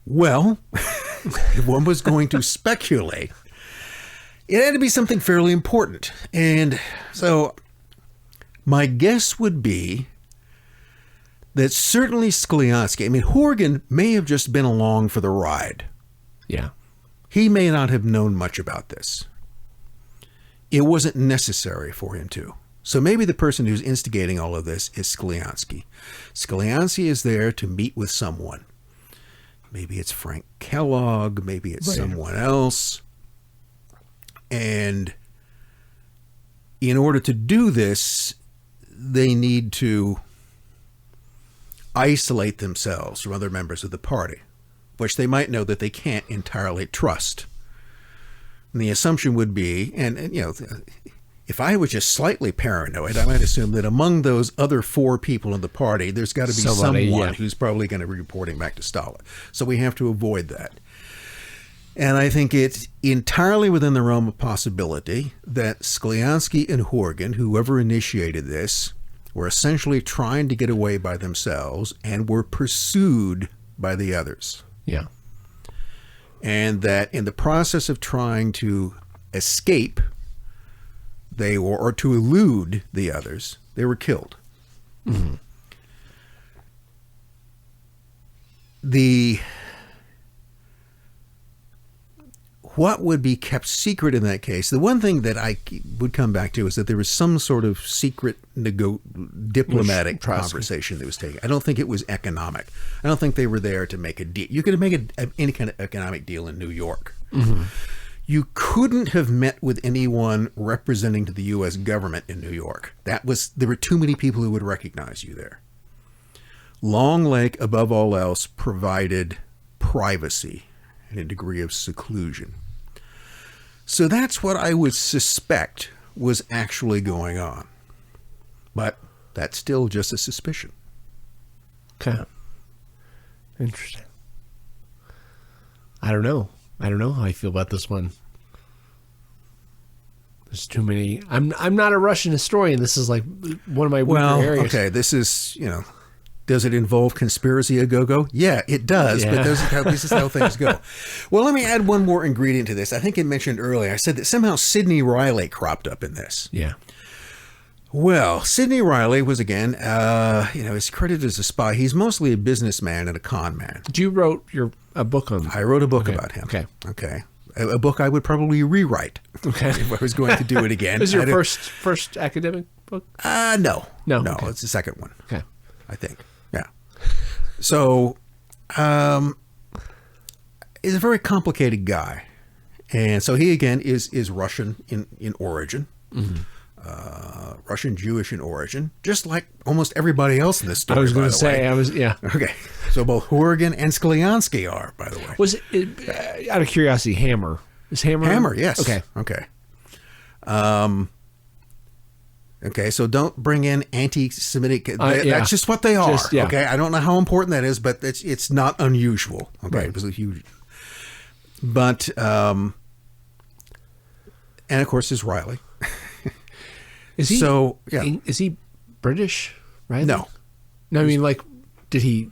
Well, if one was going to speculate, it had to be something fairly important. And so my guess would be that certainly Sklyansky, I mean, Khurgin may have just been along for the ride. Yeah. He may not have known much about this. It wasn't necessary for him to. So maybe the person who's instigating all of this is Sklyansky. Sklyansky is there to meet with someone. Maybe it's Frank Kellogg, maybe it's someone else. And in order to do this, they need to isolate themselves from other members of the party, which they might know that they can't entirely trust. And the assumption would be, and if I was just slightly paranoid, I might assume that among those other four people in the party, there's got to be someone who's probably going to be reporting back to Stalin. So we have to avoid that. And I think it's entirely within the realm of possibility that Sklyansky and Khurgin, whoever initiated this, were essentially trying to get away by themselves and were pursued by the others. Yeah. and that in the process of trying to escape, or to elude the others, they were killed. Mm-hmm. What would be kept secret in that case? The one thing that I would come back to is that there was some sort of secret diplomatic conversation that was taken. I don't think it was economic. I don't think they were there to make a deal. You could make any kind of economic deal in New York. Mm-hmm. You couldn't have met with anyone representing to the U.S. government in New York. There were too many people who would recognize you there. Long Lake, above all else, provided privacy and a degree of seclusion. So that's what I would suspect was actually going on. But that's still just a suspicion. Okay. Interesting. I don't know how I feel about this one. There's too many. I'm not a Russian historian. This is like one of my weaker areas. Okay, this is, does it involve conspiracy a go-go? Yeah, it does, but this is how things go. Well, let me add one more ingredient to this. I think I mentioned earlier, I said that somehow Sidney Riley cropped up in this. Yeah. Well, Sidney Riley was, again, he's credited as a spy. He's mostly a businessman and a con man. You wrote a book on him. I wrote a book about him. Okay. A book I would probably rewrite if I was going to do it again. Was your first academic book? No. Okay. It's the second one. Okay. I think. Yeah. So, he's a very complicated guy. And so he, again, is Russian in origin. Mm-hmm. Russian Jewish in origin, just like almost everybody else in this story. I was going to say, Okay. So both Khurgin and Sklyansky are, by the way. Was it, out of curiosity, Hammer? Is Hammer? Hammer, yes. Okay. Okay, so don't bring in anti-Semitic. That's just what they are. Okay, I don't know how important that is, but it's not unusual. Okay, right. It was a huge. But and of course, there's Riley. Is he? So yeah, is he British? Right? No. I mean, like, did he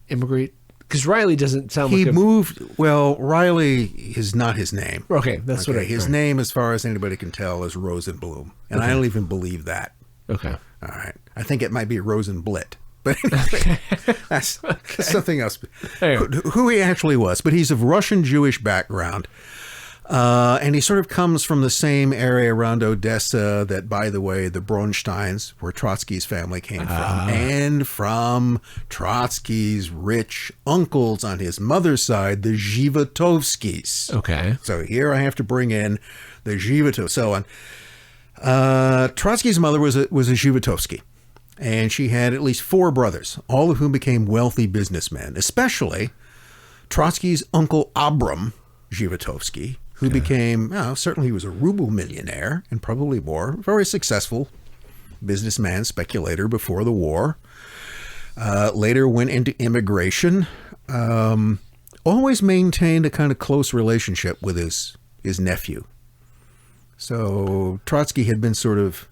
immigrate? Because Riley doesn't sound like he moved. Well, Riley is not his name. Okay, that's what his name, as far as anybody can tell, is Rosenblum, and I don't even believe that. Okay, all right. I think it might be Rosenblit, but anyway, that's something else. Who he actually was, but he's of Russian Jewish background. And he sort of comes from the same area around Odessa that, by the way, the Bronsteins, where Trotsky's family came from, and from Trotsky's rich uncles on his mother's side, the Zhivatovskis. Okay. So here I have to bring in the Zhivatovskis. So on. Trotsky's mother was a Zhivatovsky, and she had at least 4 brothers, all of whom became wealthy businessmen, especially Trotsky's uncle Abram Zhivatovsky, who became, certainly he was a ruble millionaire and probably more, very successful businessman, speculator before the war. Later went into immigration, always maintained a kind of close relationship with his nephew. So Trotsky had been sort of,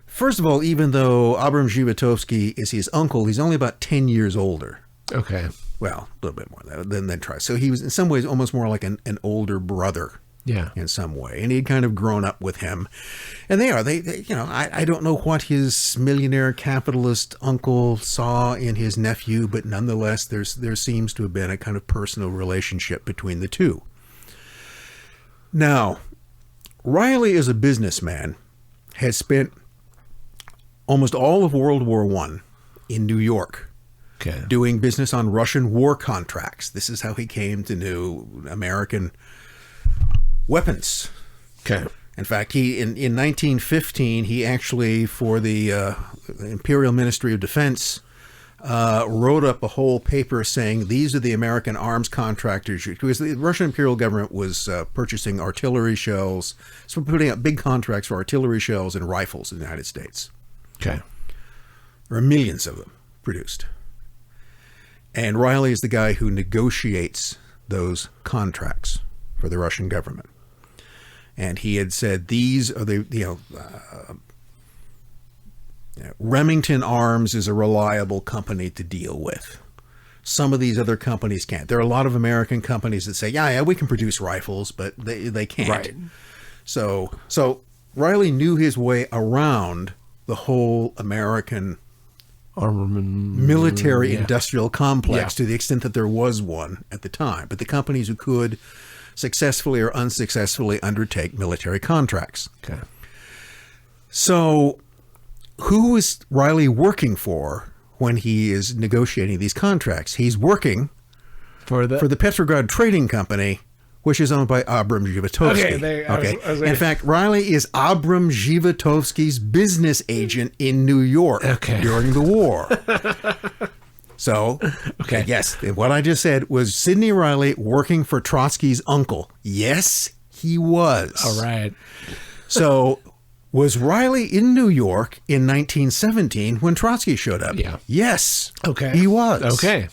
first of all, even though Abram Zhivatovsky is his uncle, he's only about 10 years older. Okay. Well, a little bit more than Trotsky. So he was in some ways almost more like an older brother. Yeah. In some way. And he'd kind of grown up with him. And they I don't know what his millionaire capitalist uncle saw in his nephew, but nonetheless, there seems to have been a kind of personal relationship between the two. Now, Riley, as a businessman, had spent almost all of World War I in New York. Okay. Doing business on Russian war contracts. This is how he came to know American weapons. Okay. In fact, in 1915, he actually, for the Imperial Ministry of Defense, wrote up a whole paper saying these are the American arms contractors, because the Russian Imperial government was purchasing artillery shells, so putting up big contracts for artillery shells and rifles in the United States. Okay. There are millions of them produced. And Riley is the guy who negotiates those contracts for the Russian government. And he had said, these are the, Remington Arms is a reliable company to deal with. some of these other companies can't. There are a lot of American companies that say, yeah, we can produce rifles, but they can't. Right. So Riley knew his way around the whole American Armament. military industrial complex Yeah. to the extent that there was one at the time. But the companies who could successfully or unsuccessfully undertake military contracts. Okay. So who is Riley working for when he is negotiating these contracts? He's working For the Petrograd Trading Company, which is owned by Abram Zhivatovsky. Okay, In fact, Riley is Abram Zhivatovsky's business agent in New York during the war. So, yes, what I just said was Sidney Riley working for Trotsky's uncle. Yes, he was. All right. So, was Riley in New York in 1917 when Trotsky showed up? Yeah. Yes. Okay. He was. Okay.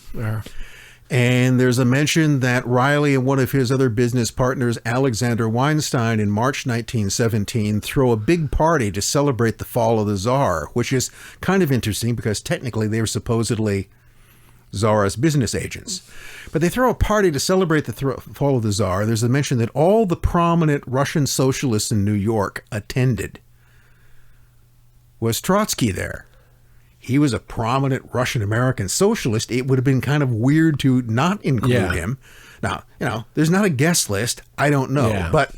And there's a mention that Riley and one of his other business partners, Alexander Weinstein, in March 1917, throw a big party to celebrate the fall of the Tsar, which is kind of interesting because technically they were supposedly Tsar's business agents. But they throw a party to celebrate the fall of the Tsar. There's a mention that all the prominent Russian socialists in New York attended. Was Trotsky there? He was a prominent Russian-American socialist. It would have been kind of weird to not include him. Now, there's not a guest list. I don't know. Yeah. But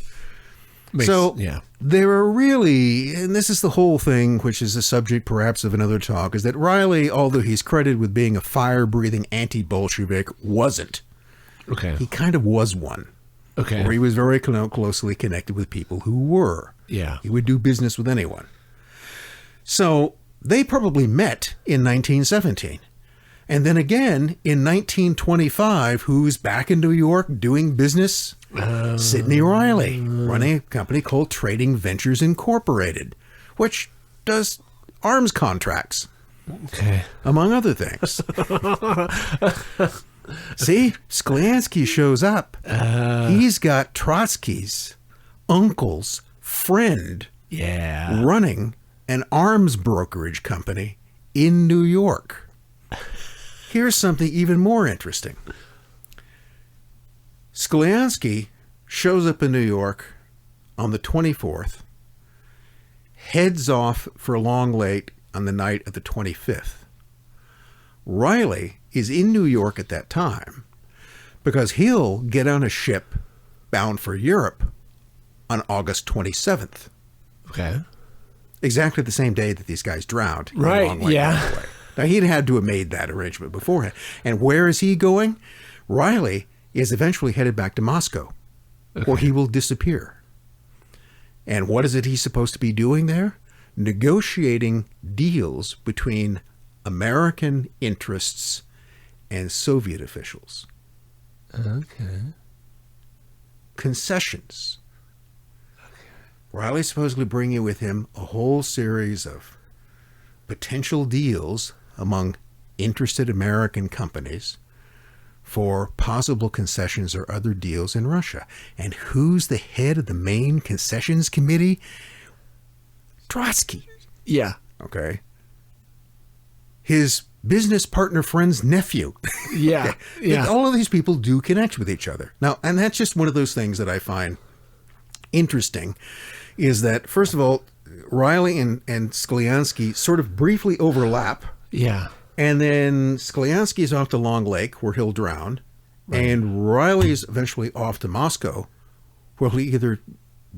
there are really, and this is the whole thing, which is the subject perhaps of another talk, is that Riley, although he's credited with being a fire-breathing anti-Bolshevik, wasn't. Okay. He kind of was one. Okay. Or he was very closely connected with people who were. Yeah. He would do business with anyone. So they probably met in 1917. And then again in 1925, who's back in New York doing business? Sidney Riley, running a company called Trading Ventures Incorporated, which does arms contracts, among other things. See, Sklyansky shows up. He's got Trotsky's uncle's friend running an arms brokerage company in New York. Here's something even more interesting. Sklyansky shows up in New York on the 24th, heads off for Long Lake on the night of the 25th. Riley is in New York at that time because he'll get on a ship bound for Europe on August 27th. Okay. Exactly the same day that these guys drowned. Right, Long Lake, yeah. by the way. Now, he'd had to have made that arrangement beforehand. And where is he going? Riley is eventually headed back to Moscow, or he will disappear. And what is it he's supposed to be doing there? Negotiating deals between American interests and Soviet officials. Okay. Concessions. Riley's supposedly bringing with him a whole series of potential deals among interested American companies for possible concessions or other deals in Russia. And who's the head of the main concessions committee? Trotsky. Yeah. Okay. His business partner friend's nephew. Yeah. Yeah. All of these people do connect with each other. Now, and that's just one of those things that I find interesting, is that, first of all, Riley and Sklyansky sort of briefly overlap. Yeah. And then Sklyansky's off to Long Lake, where he'll drown. Right. And Riley's eventually off to Moscow, where he'll either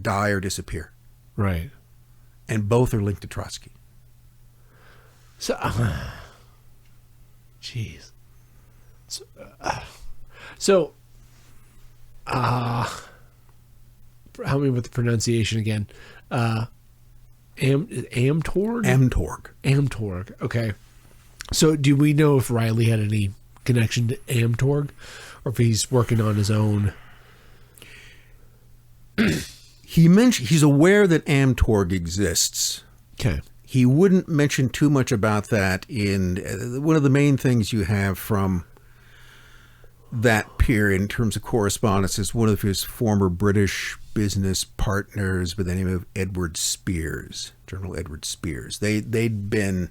die or disappear. Right. And both are linked to Trotsky. So, jeez. Help me with the pronunciation again. Amtorg? Amtorg. Okay. So do we know if Riley had any connection to Amtorg, or if he's working on his own? He's aware that Amtorg exists. Okay. He wouldn't mention too much about that in one of the main things you have from that period in terms of correspondence is one of his former British business partners by the name of Edward Spears, General Edward Spears. They'd been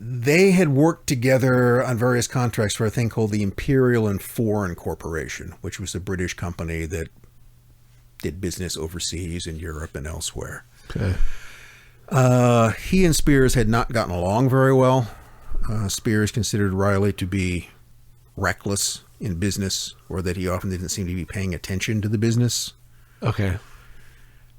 they had worked together on various contracts for a thing called the Imperial and Foreign Corporation, which was a British company that did business overseas in Europe and elsewhere. Okay. He and Spears had not gotten along very well. Spears considered Riley to be reckless in business, or that he often didn't seem to be paying attention to the business. Okay.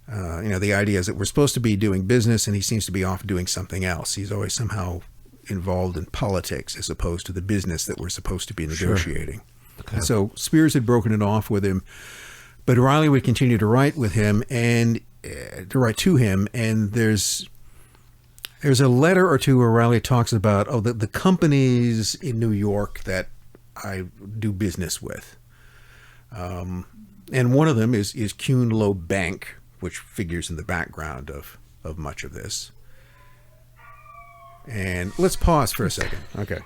The idea is that we're supposed to be doing business, and he seems to be off doing something else. He's always somehow involved in politics as opposed to the business that we're supposed to be negotiating. Sure. Okay. So Spears had broken it off with him, but Riley would continue to write with him and to write to him. And there's a letter or two where Riley talks about the companies in New York that I do business with, and one of them is Kuhn Loeb Bank, which figures in the background of much of this. And let's pause for a second. Okay.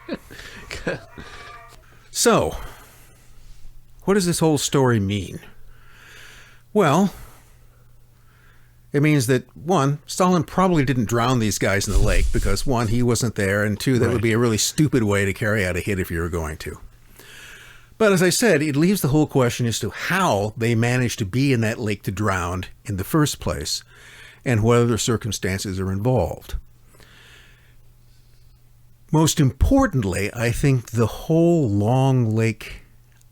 So, what does this whole story mean? Well, it means that, one, Stalin probably didn't drown these guys in the lake because, one, he wasn't there, and two, that would be a really stupid way to carry out a hit if you were going to. But as I said, it leaves the whole question as to how they managed to be in that lake to drown in the first place, and what other circumstances are involved. Most importantly, I think the whole Long Lake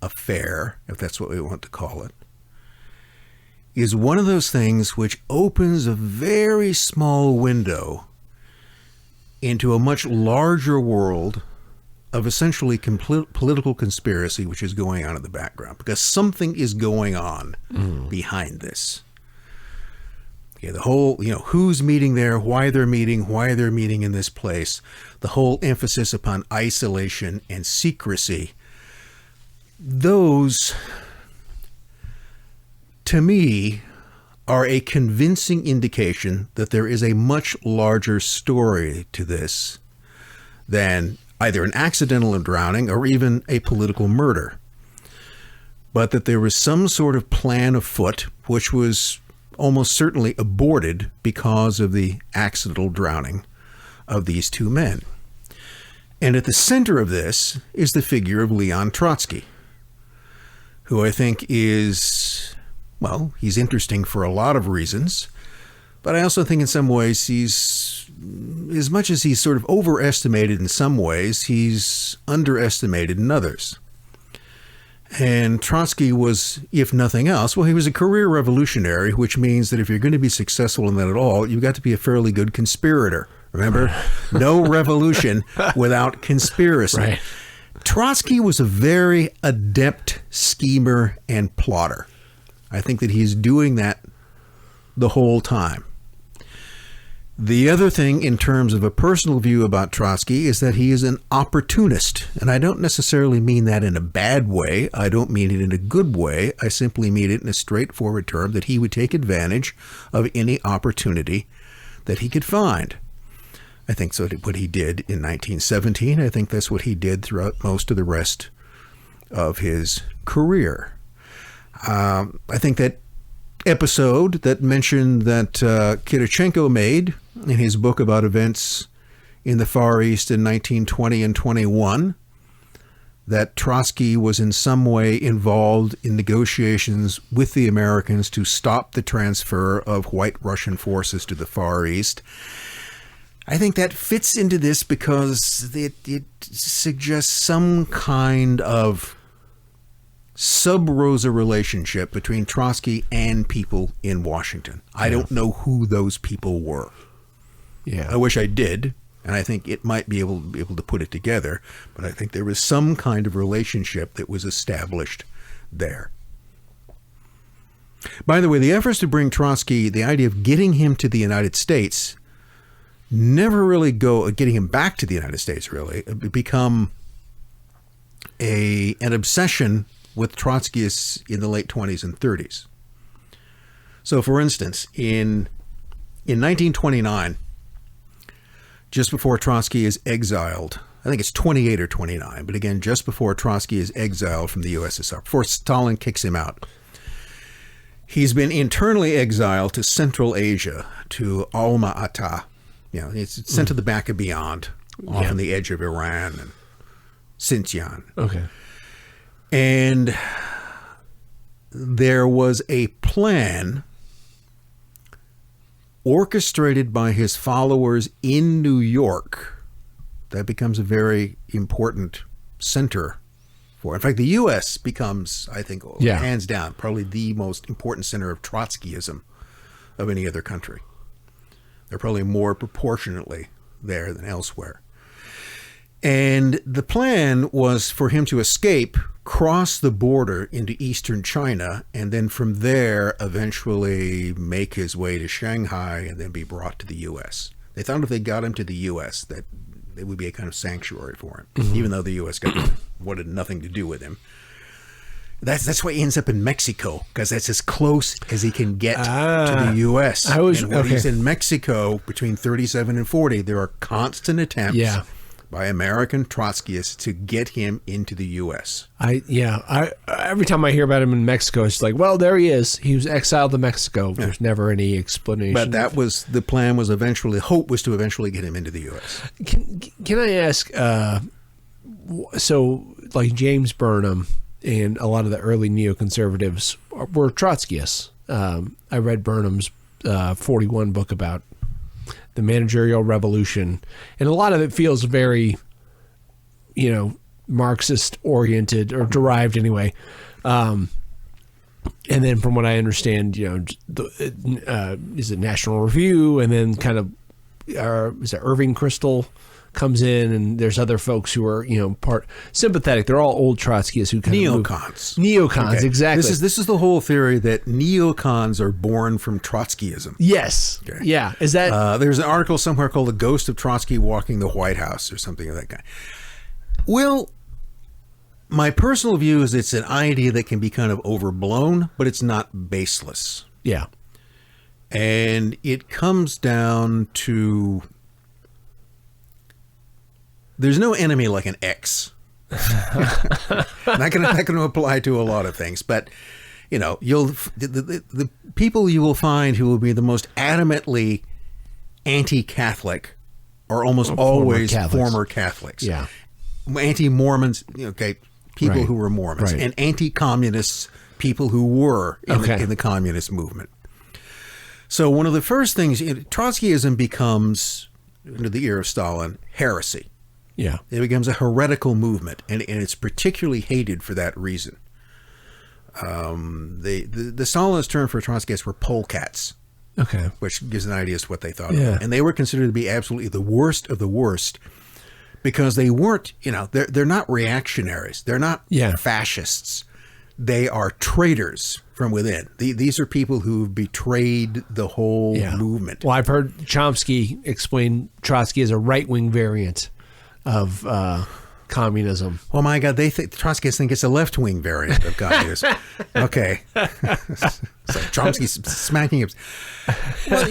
affair, if that's what we want to call it, is one of those things which opens a very small window into a much larger world of essentially political conspiracy which is going on in the background, because something is going on behind this. Okay, the whole, who's meeting there, why they're meeting in this place, the whole emphasis upon isolation and secrecy, those, to me, are a convincing indication that there is a much larger story to this than either an accidental drowning or even a political murder, but that there was some sort of plan afoot which was almost certainly aborted because of the accidental drowning of these two men. And at the center of this is the figure of Leon Trotsky, who I think is, well, he's interesting for a lot of reasons, but I also think in some ways he's, as much as he's sort of overestimated in some ways, he's underestimated in others. And Trotsky was, if nothing else, well, he was a career revolutionary, which means that if you're going to be successful in that at all, you've got to be a fairly good conspirator. Remember, no revolution without conspiracy. Right. Trotsky was a very adept schemer and plotter. I think that he's doing that the whole time. The other thing in terms of a personal view about Trotsky is that he is an opportunist. And I don't necessarily mean that in a bad way. I don't mean it in a good way. I simply mean it in a straightforward term that he would take advantage of any opportunity that he could find. I think so. What he did in 1917, I think that's what he did throughout most of the rest of his career. I think that episode that mentioned that Kirichenko made in his book about events in the Far East in 1920 and 21, that Trotsky was in some way involved in negotiations with the Americans to stop the transfer of white Russian forces to the Far East. I think that fits into this because it suggests some kind of sub-Rosa relationship between Trotsky and people in Washington. I don't know who those people were. Yeah, I wish I did, and I think it might be able to put it together, but I think there was some kind of relationship that was established there. By the way, the efforts to bring Trotsky, the idea of getting him to the United States, never really getting him back to the United States, really, become an obsession with Trotskyists in the late 20s and 30s. So, for instance, in 1929, just before Trotsky is exiled, I think it's 28 or 29, but again, just before Trotsky is exiled from the USSR, before Stalin kicks him out, he's been internally exiled to Central Asia, to Alma-Ata. It's sent to the back of beyond. off on the edge of Iran and Xinjiang. Okay. And there was a plan orchestrated by his followers in New York that becomes a very important center for. In fact, the U.S. becomes, I think, hands down, probably the most important center of Trotskyism of any other country. They're probably more proportionately there than elsewhere. And the plan was for him to escape, cross the border into eastern China, and then from there eventually make his way to Shanghai and then be brought to the U.S. They thought if they got him to the U.S. that it would be a kind of sanctuary for him, even though the U.S. government wanted nothing to do with him. That's why he ends up in Mexico, because that's as close as he can get to the U.S. And when he's in Mexico between 37 and 40, there are constant attempts by American Trotskyists to get him into the U.S. Every time I hear about him in Mexico, it's like, well, there he is. He was exiled to Mexico. There's never any explanation. But that was the plan. Was eventually hope was to eventually get him into the U.S. Can I ask? So, like James Burnham and a lot of the early neoconservatives were Trotskyists. I read Burnham's 41 book about the managerial revolution, and a lot of it feels very, Marxist oriented or derived anyway. And then from what I understand, is it National Review, and then kind of, is it Irving Kristol comes in, and there's other folks who are part sympathetic. They're all old Trotskyists who kind neocons. Okay. Exactly. This is the whole theory that neocons are born from Trotskyism. Yes. Okay. Yeah. Is that there's an article somewhere called "The Ghost of Trotsky Walking the White House" or something of that kind. Well, my personal view is it's an idea that can be kind of overblown, but it's not baseless. Yeah. And it comes down to, there's no enemy like an ex. Not going to apply to a lot of things, but the people you will find who will be the most adamantly anti-Catholic are almost always former Catholics. Yeah, anti-Mormons. People who were Mormons, and anti-communists, people who were in the communist movement. So one of the first things, Trotskyism becomes, under the era of Stalin, heresy. Yeah. It becomes a heretical movement, and it's particularly hated for that reason. The Stalinist term for Trotskyists were polecats. Okay. Which gives an idea as to what they thought of them. And they were considered to be absolutely the worst of the worst, because they weren't, they're not reactionaries. They're not fascists. They are traitors from within. These are people who've betrayed the whole movement. Well, I've heard Chomsky explain Trotsky as a right-wing variant of communism. Oh my God, Trotskyists think it's a left-wing variant of communism. Okay. It's like Chomsky smacking him. Well,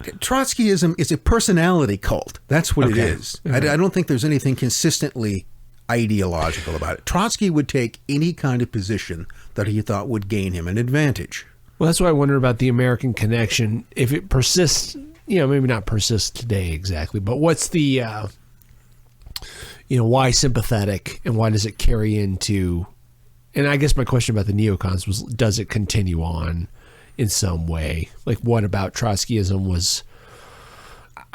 Trotskyism is a personality cult. That's what it is. I don't think there's anything consistently ideological about it. Trotsky would take any kind of position that he thought would gain him an advantage. Well, that's why I wonder about the American connection. If it persists, maybe not persists today exactly, but what's the, why sympathetic, and why does it carry into, and I guess my question about the neocons was, does it continue on in some way? Like, what about Trotskyism was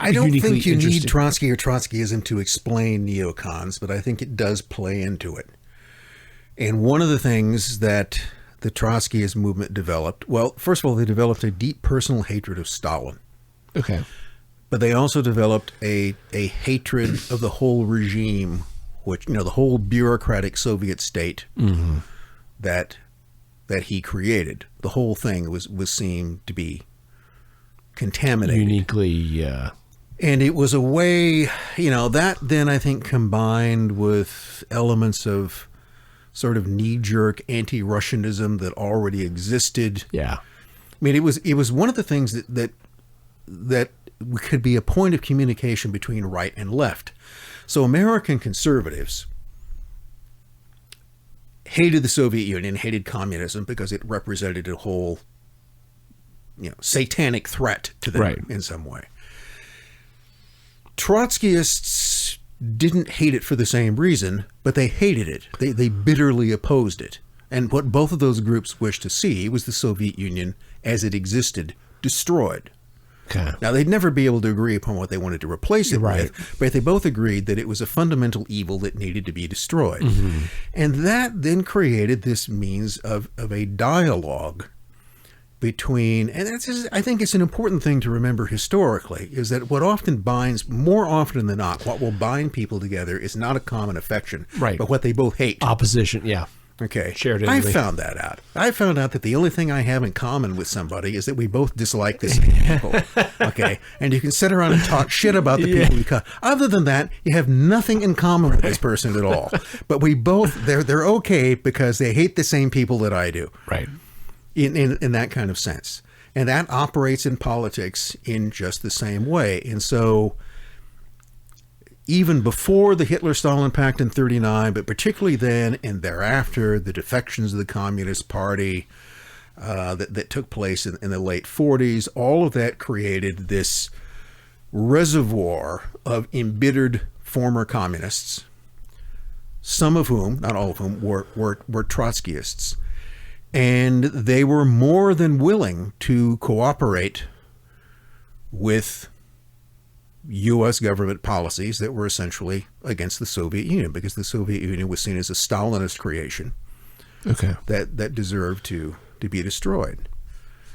I don't think you need Trotsky or Trotskyism to explain neocons, but I think it does play into it. And one of the things that the Trotskyist movement developed, well, first of all, they developed a deep personal hatred of Stalin. Okay. But they also developed a hatred of the whole regime, which, the whole bureaucratic Soviet state that he created. The whole thing was seen to be contaminated. Uniquely, And it was a way, that then I think combined with elements of sort of knee-jerk anti-Russianism that already existed. Yeah. I mean, it was one of the things that could be a point of communication between right and left. So American conservatives hated the Soviet Union, hated communism because it represented a whole, satanic threat to them in some way. Trotskyists didn't hate it for the same reason, but they hated it. They bitterly opposed it. And what both of those groups wished to see was the Soviet Union, as it existed, destroyed. Okay. Now, they'd never be able to agree upon what they wanted to replace it Right. with, but they both agreed that it was a fundamental evil that needed to be destroyed. Mm-hmm. And that then created this means of a dialogue between, and I think it's an important thing to remember historically, is that what often binds, more often than not, what will bind people together is not a common affection, Right. but what they both hate. Opposition, yeah. Okay. Shared I enemy. found that out. I found out that the only thing I have in common with somebody is that we both dislike the same people. Okay. And you can sit around and talk shit about the people we cut. Other than that, you have nothing in common with this person at all. But we both, they're okay because they hate the same people that I do. Right. In that kind of sense. And that operates in politics in just the same way. And so even before the Hitler-Stalin Pact in 1939, but particularly then and thereafter, the defections of the Communist Party that took place in the late 40s, all of that created this reservoir of embittered former communists, some of whom, not all of whom, were Trotskyists. And they were more than willing to cooperate with U.S. government policies that were essentially against the Soviet Union, because the Soviet Union was seen as a Stalinist creation that deserved to be destroyed.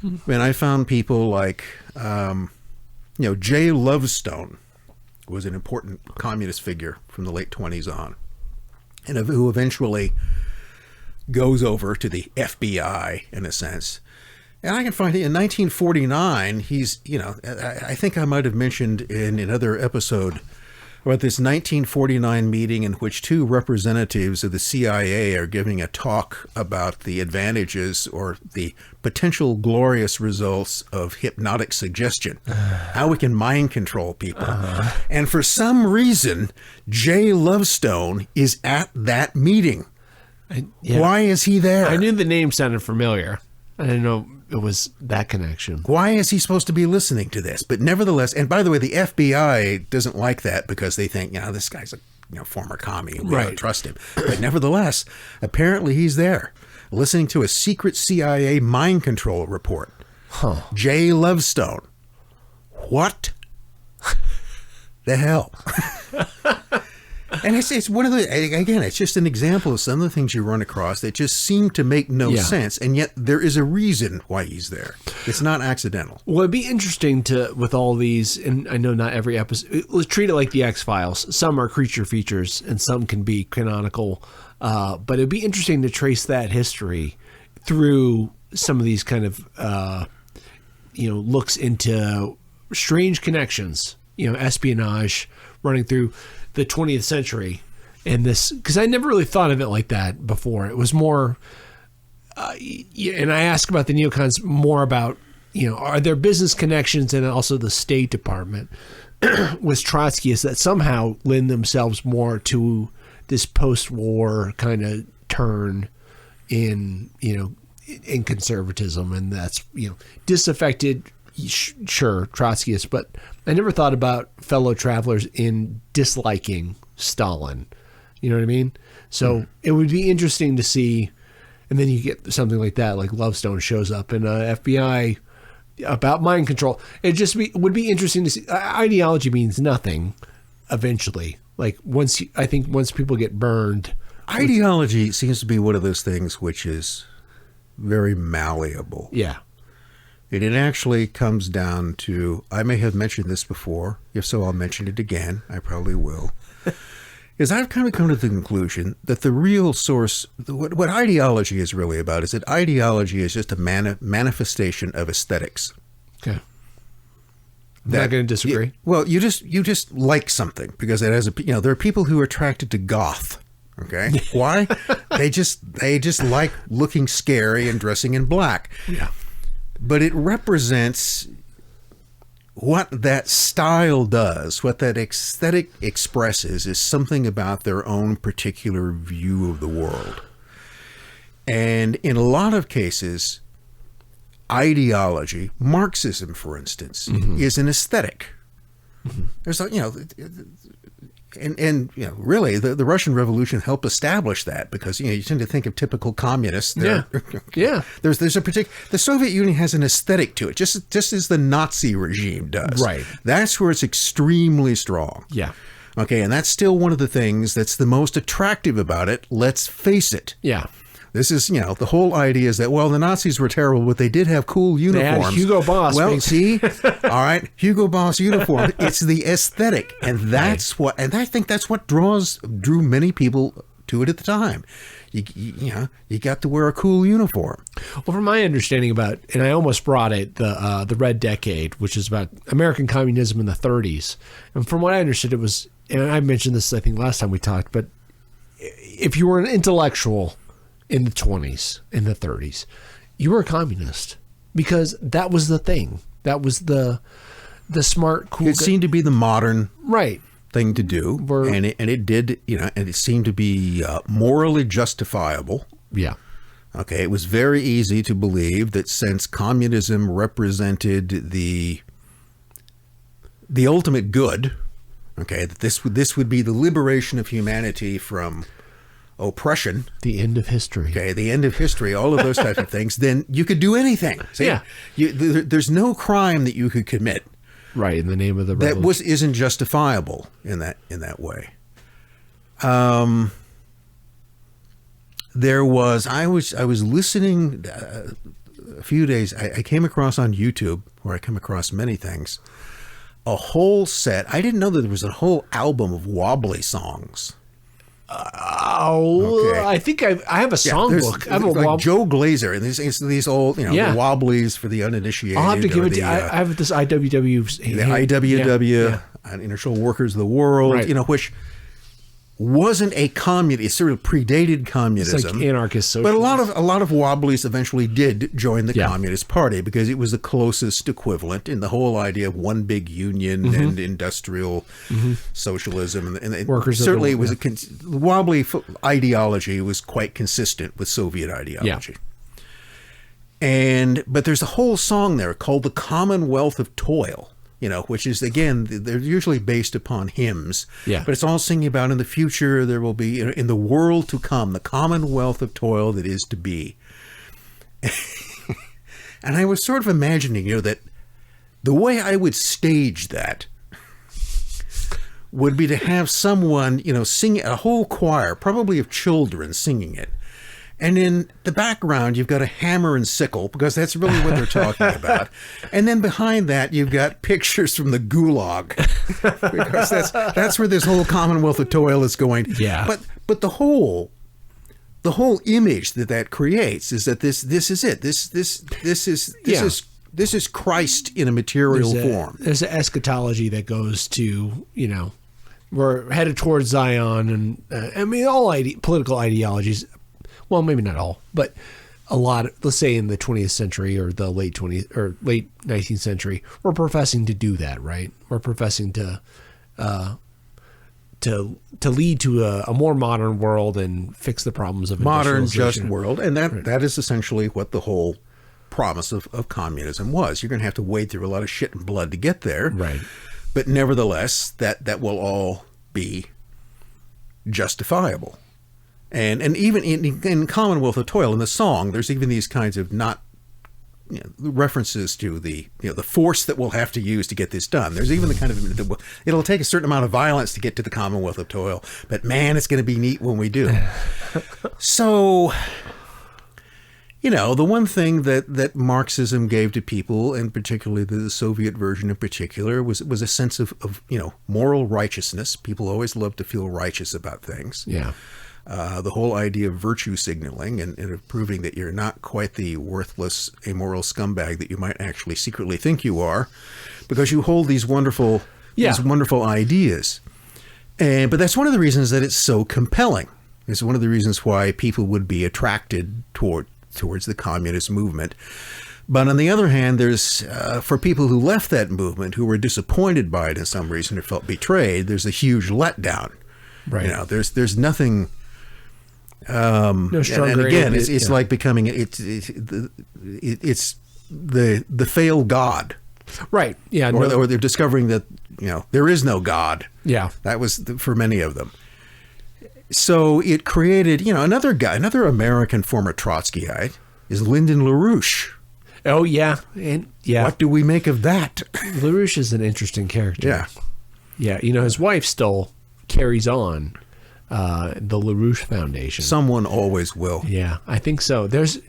And I found people like, Jay Lovestone was an important communist figure from the late 1920s on, and who eventually goes over to the FBI in a sense. And I can find in 1949, he's, I think I might have mentioned in another episode about this 1949 meeting in which two representatives of the CIA are giving a talk about the advantages or the potential glorious results of hypnotic suggestion, how we can mind control people. And for some reason, Jay Lovestone is at that meeting. Why is he there? I knew the name sounded familiar. I didn't know it was that connection. Why is he supposed to be listening to this? But nevertheless, and by the way, the FBI doesn't like that because they think, this guy's a former commie and we don't trust him. But nevertheless, apparently he's there listening to a secret CIA mind control report. Jay Lovestone. What the hell? And it's one of the, again, it's just an example of some of the things you run across that just seem to make no sense, and yet there is a reason why he's there. It's not accidental. Well, it'd be interesting with all these, and I know not every episode, let's treat it like the X-Files. Some are creature features and some can be canonical, but it'd be interesting to trace that history through some of these kind of, looks into strange connections, espionage running through the 20th century, and this, because I never really thought of it like that before. It was more, and I ask about the neocons more about, are there business connections and also the State Department with Trotskyists that somehow lend themselves more to this post-war kind of turn in conservatism, and that's, disaffected, sure, Trotskyists, but I never thought about fellow travelers in disliking Stalin. You know what I mean? So it would be interesting to see, and then you get something like that, like Lovestone shows up in FBI about mind control. It would be interesting to see. Ideology means nothing eventually. Like once people get burned. Ideology seems to be one of those things which is very malleable. Yeah. It actually comes down to, I may have mentioned this before. If so, I'll mention it again. I probably will. Is I've kind of come to the conclusion that the real source, what ideology is really about, is that ideology is just a manifestation of aesthetics. Okay. I'm not going to disagree. You just like something because it has there are people who are attracted to goth. Okay. Why? They just like looking scary and dressing in black. Yeah. But it represents what that style does, what that aesthetic expresses is something about their own particular view of the world. And in a lot of cases, ideology, Marxism, for instance, is an aesthetic. There's and really, the Russian Revolution helped establish that, because you tend to think of typical communists. Yeah. There's a particular, the Soviet Union has an aesthetic to it, just as the Nazi regime does. Right. That's where it's extremely strong. Yeah. Okay, and that's still one of the things that's the most attractive about it. Let's face it. Yeah. This is, the whole idea is that, well, the Nazis were terrible, but they did have cool uniforms. They had Hugo Boss. Well, see, all right, Hugo Boss uniform. It's the aesthetic, and that's what, and I think that's what drew many people to it at the time. You got to wear a cool uniform. Well, from my understanding about, and I almost brought it, the Red Decade, which is about American communism in the 30s. And from what I understood, it was, and I mentioned this, I think, last time we talked, but if you were an intellectual in the 20s, in the 30s, you were a communist, because that was the thing. That was the smart, cool. It seemed to be the modern thing to do, and it did, and it seemed to be morally justifiable. Yeah. Okay, it was very easy to believe that since communism represented the ultimate good, okay, that this would be the liberation of humanity from oppression, the end of history. Okay, the end of history, all of those types of things. Then you could do anything. See, there's no crime that you could commit, right, in the name of the revolution, that isn't justifiable in that way. There was I was listening a few days. I came across on YouTube, where I come across many things, a whole set. I didn't know that there was a whole album of wobbly songs. Okay. I think I have a songbook. I have like Joe Glazer, and these old, the wobblies for the uninitiated. I'll have to give it to I have this IWW. The IWW, International Workers of the World, which wasn't a communist. It sort of predated communism. It's like anarchist socialism. But a lot of wobblies eventually did join the Communist Party, because it was the closest equivalent in the whole idea of one big union and industrial socialism. And Workers certainly it was the wobbly ideology was quite consistent with Soviet ideology. But there's a whole song there called "The Commonwealth of Toil," which is, again, they're usually based upon hymns. But it's all singing about, in the future there will be, in the world to come, the commonwealth of toil that is to be. And I was sort of imagining, that the way I would stage that would be to have someone, sing, a whole choir, probably of children, singing it. And in the background, you've got a hammer and sickle, because that's really what they're talking about. And then behind that, you've got pictures from the Gulag, because that's where this whole Commonwealth of Toil is going. Yeah. But the whole image that creates is that this is it. This is Christ in a material form. There's an eschatology that goes to, we're headed towards Zion, and all political ideologies. Well, maybe not all, but a lot, let's say in the 20th century or the late 20th or late 19th century, we're professing to do that, right? We're professing to lead to a more modern world and fix the problems of modern, just world. And that is essentially what the whole promise of communism was. You're going to have to wade through a lot of shit and blood to get there. Right. But nevertheless, that will all be justifiable. And even in Commonwealth of Toil, in the song, there's even these kinds of references to the the force that we'll have to use to get this done. There's even the kind of, it'll take a certain amount of violence to get to the Commonwealth of Toil, but man, it's going to be neat when we do. So, the one thing that Marxism gave to people, and particularly the Soviet version in particular, was a sense of moral righteousness. People always love to feel righteous about things. Yeah. The whole idea of virtue signaling and of proving that you're not quite the worthless, amoral scumbag that you might actually secretly think you are, because you hold these wonderful ideas. But that's one of the reasons that it's so compelling. It's one of the reasons why people would be attracted towards the communist movement. But on the other hand, there's for people who left that movement, who were disappointed by it in some reason or felt betrayed, there's a huge letdown. Right. There's nothing. No stronger. And again, it's like becoming it's the failed god. Right. Yeah. Or they're discovering that there is no God. Yeah. That was for many of them. So it created, another American former Trotskyite is Lyndon LaRouche. Oh, yeah. And yeah. What do we make of that? LaRouche is an interesting character. Yeah. Yeah. His wife still carries on the LaRouche Foundation. Someone always will. Yeah, I think so. There's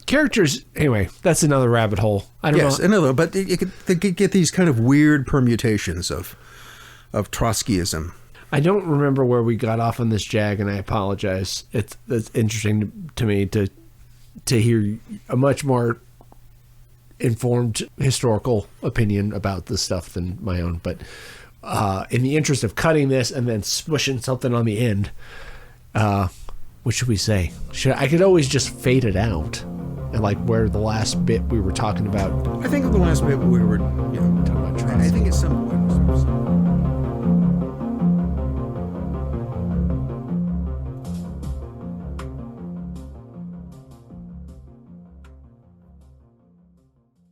characters. Anyway, that's another rabbit hole. I don't know. Yes, another, but they could get these kind of weird permutations of Trotskyism. I don't remember where we got off on this, Jag, and I apologize. It's interesting to me to hear a much more informed historical opinion about this stuff than my own. But in the interest of cutting this and then smushing something on the end, what should we say? I could always just fade it out, and like where the last bit we were talking about. I think of the last bit we were, talking about Trotsky. I think at some point.